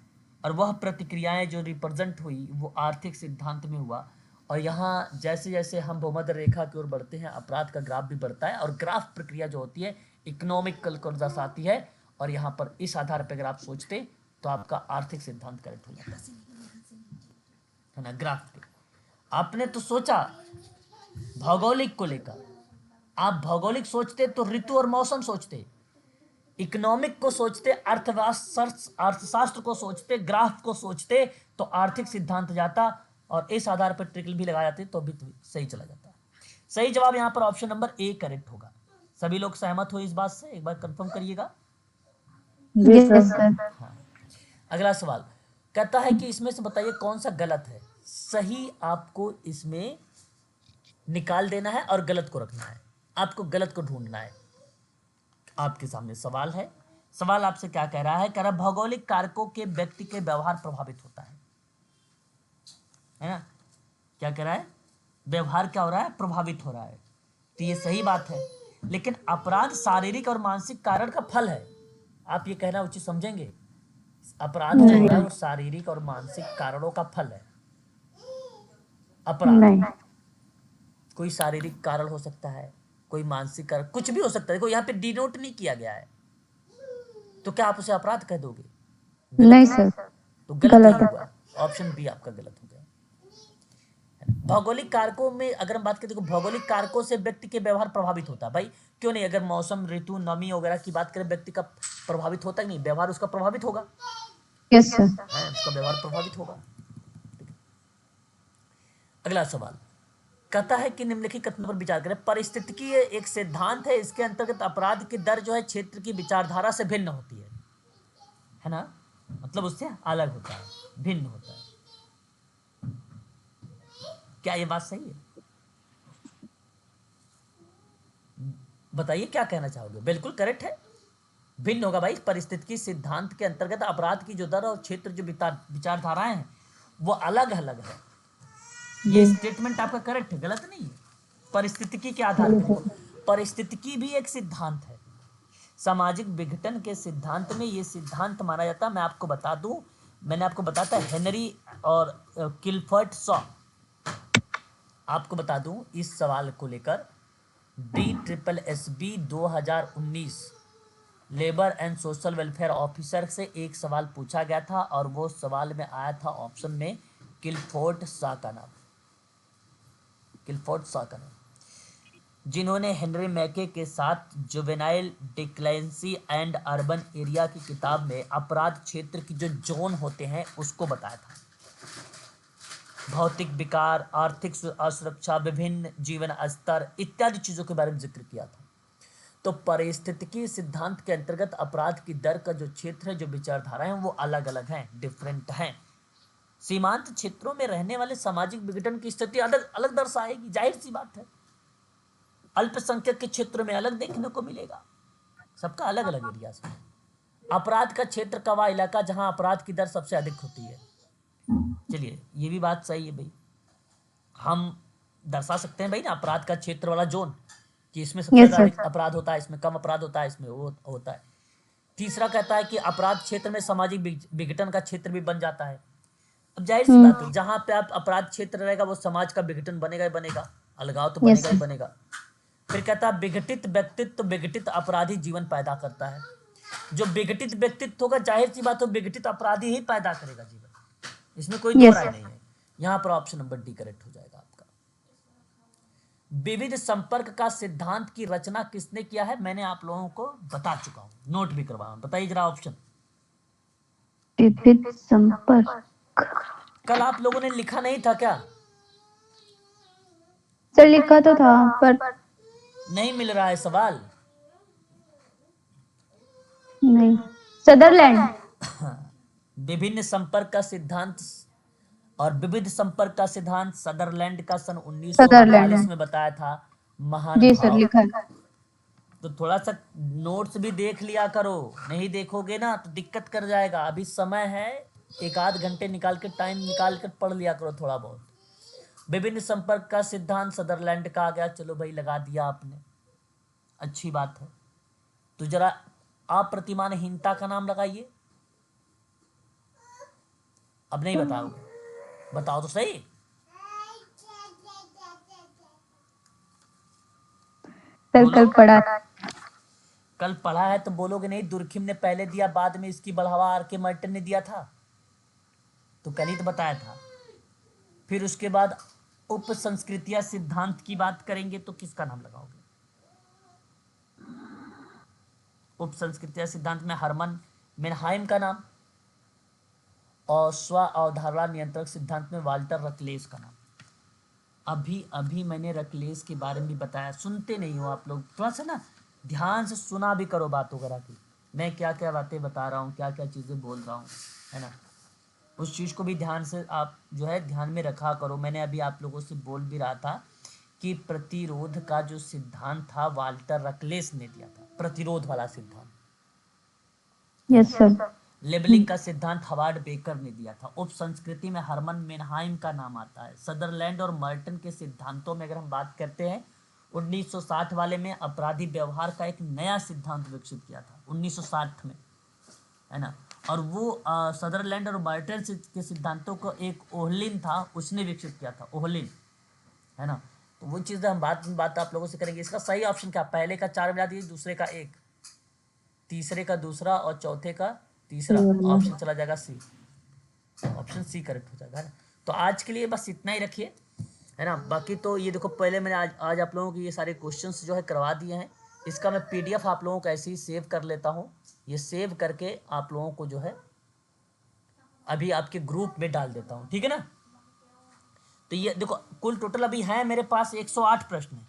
और वह प्रतिक्रियाएं जो रिप्रेजेंट हुई वो आर्थिक सिद्धांत में हुआ। और यहाँ जैसे जैसे हम भूमध्य रेखा की ओर बढ़ते हैं अपराध का ग्राफ भी बढ़ता है और ग्राफ प्रक्रिया जो होती है इकोनॉमिकल को दर्शाती है। और यहाँ पर इस आधार पर अगर आप सोचते तो आपका आर्थिक सिद्धांत करेक्ट हो जाता है ना। ग्राफ पे आपने तो सोचा भौगोलिक को लेकर, आप भौगोलिक सोचते तो ऋतु और मौसम सोचते, इकोनॉमिक को सोचते, अर्थशास्त्र को सोचते, ग्राफ को सोचते तो आर्थिक सिद्धांत जाता और इस आधार पर ट्रिकल भी लगाए जाते तो भी सही चला जाता। सही जवाब यहाँ पर ऑप्शन नंबर ए करेक्ट होगा। सभी लोग सहमत हो इस बात से? एक बार कंफर्म करिएगा। हाँ। अगला सवाल कहता है कि इसमें से बताइए कौन सा गलत है। सही आपको इसमें निकाल देना है और गलत को रखना है। आपको गलत को ढूंढना है। आपके सामने सवाल है। सवाल आपसे क्या कह रहा है? कह रहा भौगोलिक कारकों के व्यक्ति के व्यवहार प्रभावित होता है ना। क्या कह रहा है? व्यवहार क्या हो रहा है? प्रभावित हो रहा है। तो ये सही बात है, लेकिन अपराध शारीरिक और मानसिक कारण का फल है। आप ये कहना उचित समझेंगे? अपराध जो है वो शारीरिक और मानसिक कारणों का फल है। अपराध कोई शारीरिक कारण हो सकता है, कोई मानसिक कारण, कुछ भी हो सकता है। देखो यहाँ पे डिनोट नहीं किया गया है, तो क्या आप उसे अपराध कह दोगे? नहीं सर, तो गलत होगा। ऑप्शन बी आपका गलत हो गया। भौगोलिक कारकों में अगर हम बात करें तो भौगोलिक कारकों से व्यक्ति के व्यवहार प्रभावित होता है। भाई क्यों नहीं? अगर मौसम, ऋतु, नमी वगैरह की बात करें व्यक्ति का प्रभावित होता ही नहीं, व्यवहार उसका प्रभावित होगा। Yes sir. उसका व्यवहार प्रभावित होगा। अगला सवाल कहता है कि निम्नलिखित कथनों पर विचार करें। पारिस्थितिकी एक सिद्धांत है, इसके अंतर्गत अपराध की दर जो है क्षेत्र की विचारधारा से भिन्न होती है ना। मतलब उससे अलग होता है, भिन्न होता है। क्या ये बात सही है? बताइए क्या कहना चाहोगे? बिल्कुल करेक्ट है, भिन्न होगा भाई। परिस्थितिकी सिद्धांत के अंतर्गत अपराध की जो दर और क्षेत्र जो विचारधाराएं हैं वो अलग अलग है। ये जी स्टेटमेंट आपका करेक्ट है, गलत नहीं है। परिस्थितिकी के आधार पर देखो, परिस्थितिकी भी एक सिद्धांत है। सामाजिक विघटन के सिद्धांत में ये सिद्धांत माना जाता है। मैं आपको बता दूं, मैंने आपको बताता हेनरी और किलफर्ट शॉ। आपको बता दूं इस सवाल को लेकर DSSB 2019 labour and social welfare officer से एक सवाल पूछा गया था और वो सवाल में आया था ऑप्शन में किलफोर्ड शॉ का नाम, किलफोर्ड शॉ का नाम, जिन्होंने हेनरी मैके के साथ जुवेनाइल डिक्लेंसी एंड अर्बन एरिया की किताब में अपराध क्षेत्र की जो जोन होते हैं उसको बताया था। भौतिक विकार, आर्थिक असुरक्षा, विभिन्न जीवन स्तर इत्यादि चीजों के बारे में जिक्र किया था। तो पारिस्थितिकी सिद्धांत के अंतर्गत अपराध की दर का जो क्षेत्र है, जो विचारधारा है वो अलग अलग हैं, डिफरेंट हैं। सीमांत क्षेत्रों में रहने वाले सामाजिक विघटन की स्थिति अलग अलग दर्शाएगी, जाहिर सी बात है। अल्पसंख्यक के क्षेत्र में अलग देखने को मिलेगा, सबका अलग अलग एरिया से। अपराध का क्षेत्र का वह इलाका जहां अपराध की दर सबसे अधिक होती है। चलिए ये भी बात सही है भाई, हम दर्शा सकते हैं भाई ना अपराध का क्षेत्र वाला जोन कि इसमें सबसे Yes, ज्यादा sir. अपराध होता है, इसमें कम अपराध होता है, इसमें वो होता है। तीसरा कहता है कि अपराध क्षेत्र में सामाजिक विघटन का क्षेत्र भी बन जाता है। अब जाहिर सी बात है, जहां पे आप अपराध क्षेत्र रहेगा वो समाज का विघटन बनेगा ही बनेगा, अलगाव तो Yes, बनेगा ही sir. बनेगा। फिर कहता है विघटित व्यक्तित्व विघटित अपराधी जीवन पैदा करता है। जो विघटित व्यक्तित्व होगा जाहिर सी बात हो विघटित अपराधी ही पैदा करेगा जीवन, इसमें कोई दो Yes, राय sir. नहीं है। यहां पर ऑप्शन नंबर डी करेक्ट हो जाएगा आपका। विविध संपर्क का सिद्धांत की रचना किसने किया है, मैंने आप लोगों को बता चुका हूं, नोट भी करवाया। बताइए जरा ऑप्शन। विविध संपर्क। कल आप लोगों ने लिखा नहीं था क्या? सर लिखा तो था पर नहीं मिल रहा है सवाल। नहीं। सदरलैंड। विभिन्न संपर्क का सिद्धांत और विविध संपर्क का सिद्धांत सदरलैंड का सन 1948 सदरलैंड। में बताया था जी सर महानुभाव। लिखा है। तो थोड़ा सा नोट्स भी देख लिया करो, नहीं देखोगे ना तो दिक्कत कर जाएगा। अभी समय है, एक आध घंटे निकाल के टाइम निकाल कर पढ़ लिया करो थोड़ा बहुत। विभिन्न संपर्क का सिद्धांत सदरलैंड का आ गया, चलो भाई लगा दिया आपने, अच्छी बात है। तो जरा अप्रतिमानहीनता का नाम लगाइए। अब नहीं बताओगे, बताओ तो सही। सर बोलो। कल पढ़ा। कल पढ़ा है तो बोलोगे नहीं, दुर्खिम ने पहले दिया, बाद में इसकी बढ़ावा आर के मर्टन ने दिया था, तो कल ही तो बताया था। फिर उसके बाद उप संस्कृतियां सिद्धांत की बात करेंगे तो किसका नाम लगाओगे? उप संस्कृतियां सिद्धांत में हरमन मेनहाइम का नाम, और स्व अवधारणा नियंत्रक सिद्धांत में वाल्टर रकलेस का नाम। अभी अभी मैंने रकलेस के बारे में भी बताया, सुनते नहीं हो आप लोग। थोड़ा सा ना ध्यान से सुना भी करो बात वगैरह की, मैं क्या क्या बातें बता रहा हूँ, क्या क्या चीज़ें बोल रहा हूँ, है ना। उस चीज़ को भी ध्यान से आप जो है ध्यान में रखा करो। मैंने अभी आप लोगों से बोल भी रहा था कि प्रतिरोध का जो सिद्धांत था वाल्टर रकलेस ने दिया था, प्रतिरोध वाला सिद्धांत। Yes sir. लेबलिंग का सिद्धांत हवार्ड बेकर ने दिया था। उप संस्कृति में हरमन मेनहाइम का नाम आता है। सदरलैंड और मर्टन के सिद्धांतों में अगर हम बात करते हैं, 1960 वाले में अपराधी व्यवहार का एक नया सिद्धांत विकसित किया था 1960 में, है ना। और वो सदरलैंड और मर्टन के सिद्धांतों को एक ओहलिन था, उसने विकसित किया था, ओहलिन, है ना। तो वो चीज़ हम बात आप लोगों से करेंगे। इसका सही ऑप्शन क्या? पहले का 4 मिला दीजिए, दूसरे का 1, तीसरे का दूसरा और चौथे का तीसरा। ऑप्शन चला जाएगा सी, ऑप्शन सी करेक्ट हो जाएगा, है ना। तो आज के लिए बस इतना ही रखिए, है ना। बाकी तो ये देखो, पहले मैंने आज आप लोगों के ये सारे क्वेश्चंस जो है करवा दिए हैं। इसका मैं PDF आप लोगों को ऐसे ही सेव कर लेता हूँ। ये सेव करके आप लोगों को जो है अभी आपके ग्रुप में डाल देता हूँ, ठीक है ना। तो ये देखो, कुल टोटल अभी है मेरे पास 108 प्रश्न है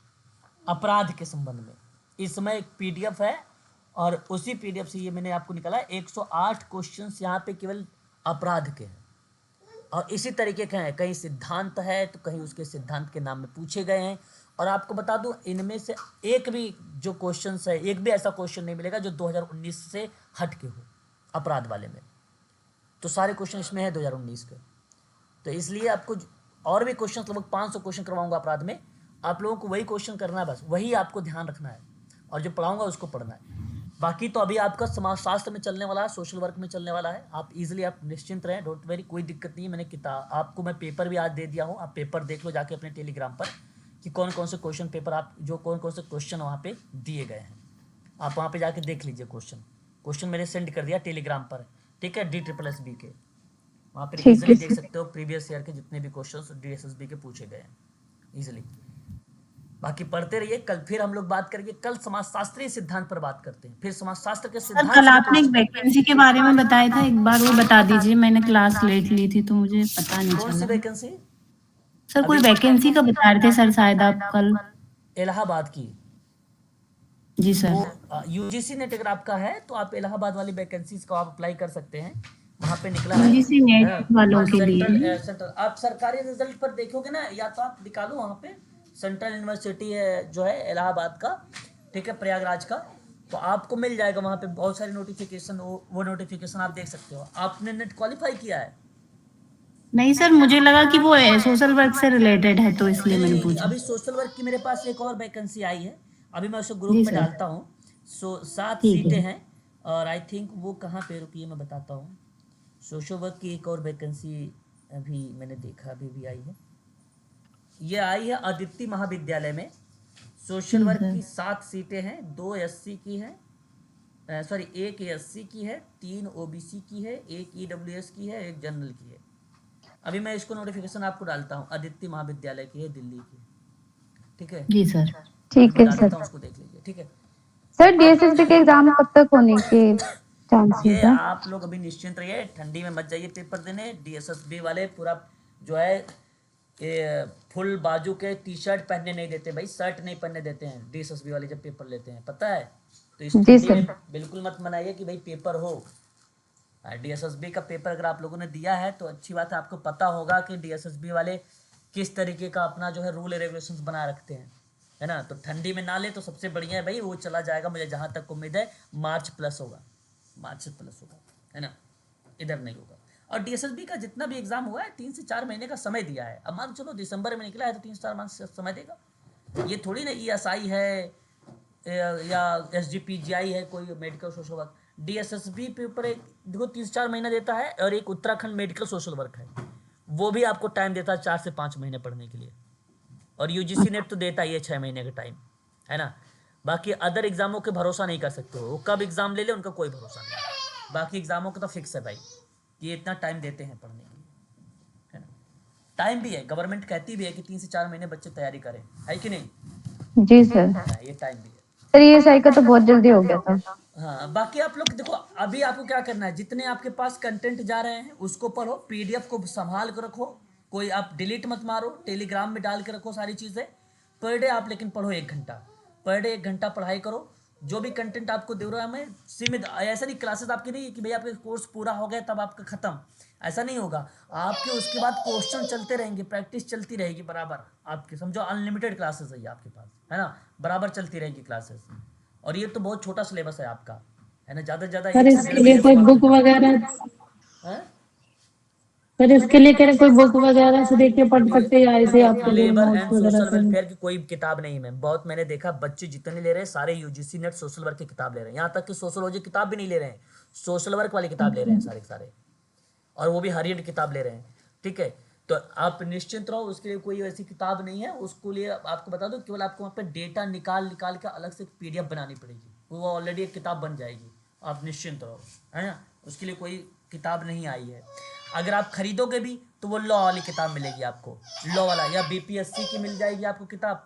अपराध के संबंध में। इसमें एक PDF है और उसी PDF से ये मैंने आपको निकाला 108 क्वेश्चंस यहाँ पे केवल अपराध के हैं। और इसी तरीके के हैं, कहीं सिद्धांत है तो कहीं उसके सिद्धांत के नाम में पूछे गए हैं, और आपको बता दूं इनमें से एक भी जो क्वेश्चन है, एक भी ऐसा क्वेश्चन नहीं मिलेगा जो 2019 से हट के हो अपराध वाले में। तो सारे क्वेश्चन इसमें है 2019 के। तो इसलिए आपको और भी क्वेश्चन, लगभग 500 क्वेश्चन करवाऊंगा अपराध में। आप लोगों को वही क्वेश्चन करना है, बस वही आपको ध्यान रखना है और जो पढ़ाऊंगा उसको पढ़ना है। बाकी तो अभी आपका समाजशास्त्र में चलने वाला है, सोशल वर्क में चलने वाला है। आप इजीली आप निश्चिंत रहें, डोंट वेरी, कोई दिक्कत नहीं है। मैंने किताब आपको मैं पेपर भी आज दे दिया हूँ, आप पेपर देख लो जाके अपने टेलीग्राम पर कि कौन कौन से क्वेश्चन पेपर आप जो कौन कौन से क्वेश्चन वहाँ पे दिए गए हैं। आप वहाँ पे जाके देख लीजिए। क्वेश्चन मैंने सेंड कर दिया टेलीग्राम पर, ठीक है, DSSB के। वहाँ पर ठीक है इजीली देख सर। सकते हो प्रीवियस ईयर के जितने भी क्वेश्चन DSSB के पूछे गए हैं इजीली। बाकी पढ़ते रहिए। कल फिर हम लोग बात करेंगे, कल समाजशास्त्रीय सिद्धांत पर बात करते हैं। फिर समाजशास्त्र के सर सिद्धांत कल से आपने एक वैकेंसी के बारे में बताया था, एक बार वो बता दीजिए। मैंने क्लास लेट ली थी तो मुझे पता नहीं कौन सी चला। वैकेंसी? सर कोई वैकेंसी का बता रहे थे सर शायद आप कल। इलाहाबाद की। जी सर। वो यूजीसी नेट अगर आपका है तो आप इलाहाबाद वाली वैकेंसीज को आप अप्लाई कर सकते हैं। वहाँ पे निकला है। यूजीसी नेट हाँ, वालों के सेंट्रल लिए। सेंट्रल आप सरकारी रिजल्ट पर देखोगे ना, या तो आप निकालो वहाँ पे सेंट्रल यूनिवर्सिटी है जो है इलाहाबाद का, ठीक है, प्रयागराज का, तो आपको मिल जाएगा वहाँ पे बहुत सारी नोटिफिकेशन। वो नोटिफिकेशन आप देख सकते हो। आपने नेट क्वालिफाई किया है? नहीं सर, मुझे लगा कि वो सोशल वर्क से रिलेटेड है तो इसलिए मैंने नहीं, पूछा। अभी सोशल वर्क की मेरे पास एक और वैकेंसी आई है, अभी मैं उसे ग्रुप जी में सर। डालता हूँ। 7 ठीक सीटें है। हैं और आई थिंक वो कहाँ पे, रुकिए मैं बताता हूँ। सोशल वर्क की एक और वैकेंसी अभी मैंने देखा, अभी भी आई है। ये आई है आदित्य महाविद्यालय में। सोशल जी वर्क सर। की 7 सीटें हैं, 2 SC की हैं, सॉरी 1 SC की है, 3 OBC की है, 1 EWS की है, 1 जनरल की है। अभी मैं इसको नोटिफिकेशन आपको डालता हूँ। आदित्य महाविद्यालय की है, दिल्ली की, ठीक है। जी सर। ठीक मैं है डाल सर। देता हूँ, उसको देख लीजिए, ठीक है। सर DSSB के एग्जाम कब तक होने के ये चांसेस है? आप लोग अभी निश्चिंत रहिए, ठंडी में मत जाइए पेपर देने। DSSB वाले पूरा जो है ये फुल बाजू के T-शर्ट पहनने नहीं देते भाई, शर्ट नहीं पहनने देते हैं DSSB वाले जब पेपर लेते हैं, पता है। तो इस जी ठंडी सर। में बिल्कुल मत मनाइए कि भाई पेपर हो। DSSB का पेपर अगर आप लोगों ने दिया है तो अच्छी बात है, आपको पता होगा कि DSSB वाले किस तरीके का अपना जो है रूल रेगुलेशंस बना रखते हैं, है ना। तो ठंडी में ना ले तो सबसे बढ़िया है भाई, वो चला जाएगा। मुझे जहाँ तक उम्मीद है मार्च प्लस होगा, है ना, इधर नहीं होगा। और DSSB का जितना भी एग्जाम हुआ है 3 से 4 महीने का समय दिया है। अब मान चलो दिसंबर में निकला है तो 3 से 4 माह समय देगा। ये थोड़ी ना ESI है या SGPGI है कोई medical social work. DSSB paper एक देखो 3 से 4 महीना देता है, और एक उत्तराखंड मेडिकल सोशल वर्क है, वो भी आपको टाइम देता है 4 से 5 महीने पढ़ने के लिए। और UGC नेट तो देता ही है 6 महीने का टाइम, है ना। बाकी अदर एग्जामों के भरोसा नहीं कर सकते हो, वो कब एग्जाम ले ले उनका कोई भरोसा नहीं। बाकी एग्जामों का तो फिक्स है भाई, ये इतना टाइम देते हैं पढ़ने के लिए, है ना। टाइम भी है, गवर्नमेंट कहती भी है कि 3 से 4 महीने बच्चे तैयारी करें, है कि नहीं। जी सर। ये टाइम भी है। सर ESI का तो बहुत जल्दी हो गया था। हाँ, बाकी आप लोग देखो, अभी आपको क्या करना है, जितने आपके पास कंटेंट जा रहे हैं उसको पढ़ो, PDF को संभाल कर रखो, कोई आप डिलीट मत मारो, टेलीग्राम में डाल के रखो सारी चीज़ें। पर डे आप लेकिन पढ़ो 1 घंटा, पर डे 1 घंटा पढ़ाई करो। जो भी कंटेंट आपको दे रहा है मैं सीमित, ऐसा नहीं क्लासेस आपकी नहीं कि भाई आपका कोर्स पूरा हो गया तब आपका खत्म, ऐसा नहीं होगा। आपके उसके बाद क्वेश्चन चलते रहेंगे, प्रैक्टिस चलती रहेगी बराबर आपकी, समझो अनलिमिटेड क्लासेस है ये आपके पास, है ना, बराबर चलती रहेगी क्लासेस। और ये तो बहुत छोटा सिलेबस है आपका, है ना, ज़्यादा से ज़्यादा सर 1 से इसके 1.5 लिए महीने कोई में बुक खत्म। वगैरह, हैं? सर इसके लिए कह रहे कोई बुक वगैरह से देख के पढ़ सकते हैं या ऐसे आपके लिए लेबर नोट्स एंड वगैरह सोशल से? वेलफेयर की कोई किताब नहीं है। बहुत मैंने देखा बच्चे जितने ले रहे हैं सारे UGC नेट सोशल वर्क की किताब ले रहे हैं, यहाँ तक कि सोशोलॉजी किताब भी नहीं ले रहे हैं, सोशल वर्क वाली किताब ले रहे हैं सारे के सारे, और वो भी हरियन किताब ले रहे हैं, ठीक है। तो आप निश्चिंत रहो, उसके लिए कोई ऐसी किताब नहीं है। उसको लिए आपको बता दो, केवल आपको वहाँ पे डेटा निकाल के अलग से PDF बनानी पड़ेगी, वो ऑलरेडी एक किताब बन जाएगी, आप निश्चिंत रहो, है ना। उसके लिए कोई किताब नहीं आई है। अगर आप खरीदोगे भी तो वो लॉ वाली किताब मिलेगी आपको, लॉ वाला, या BPSC की मिल जाएगी आपको किताब,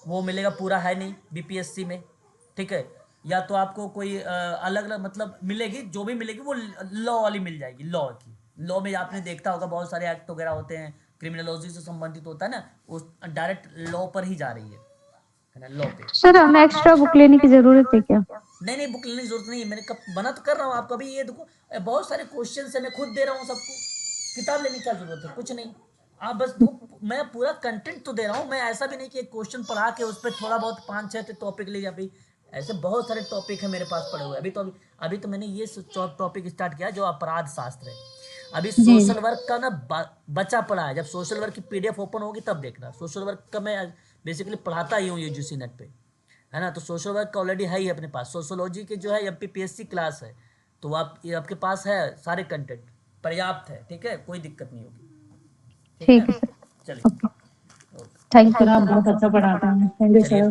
वो मिलेगा, पूरा है नहीं BPSC में, ठीक है। या तो आपको कोई अलग अलग मतलब मिलेगी, जो भी मिलेगी वो लॉ वाली मिल जाएगी, लॉ की। लॉ में आपने देखा होगा बहुत सारे एक्ट वगैरह होते हैं, क्रिमिनोलॉजी से संबंधित होता है ना, वो डायरेक्ट लॉ पर ही जा रही है ना, लॉ पे। सर हमें एक्स्ट्रा बुक लेने की जरूरत है क्या? नहीं बुक लेने की जरूरत नहीं है, मैंने कब मना तो कर रहा हूँ आपको। अभी ये देखो बहुत सारे क्वेश्चन है, मैं खुद दे रहा हूँ सबको, किताब लेने की क्या जरूरत है, कुछ नहीं, आप बस मैं पूरा कंटेंट तो दे रहा हूँ, मैं ऐसा भी नहीं कि एक क्वेश्चन पढ़ा के उस पर थोड़ा बहुत 5-6 टॉपिक ले, या फिर ऐसे बहुत सारे टॉपिक है मेरे पास पड़े हुए। अभी तो मैंने ये टॉपिक स्टार्ट किया जो अपराध शास्त्र है। अभी जी सोशल वर्क का ना बचा पड़ा है। जब सोशल वर्क की पीडीएफ ओपन होगी तब देखना। सोशल वर्क का मैं बेसिकली पढ़ाता ही हूँ यूजीसी नेट पे, है ना। तो सोशल वर्क का ऑलरेडी है ही अपने पास। सोशोलॉजी के जो है एमपीपीएससी क्लास है, तो आप ये आपके पास है, सारे कंटेंट पर्याप्त है, ठीक है, कोई दिक्कत नहीं होगी, ठीक ठीक है। है सर, चलिए, थैंक सर यू। आप बहुत अच्छा पढ़ाते हैं, थैंक यू चलिए। सर।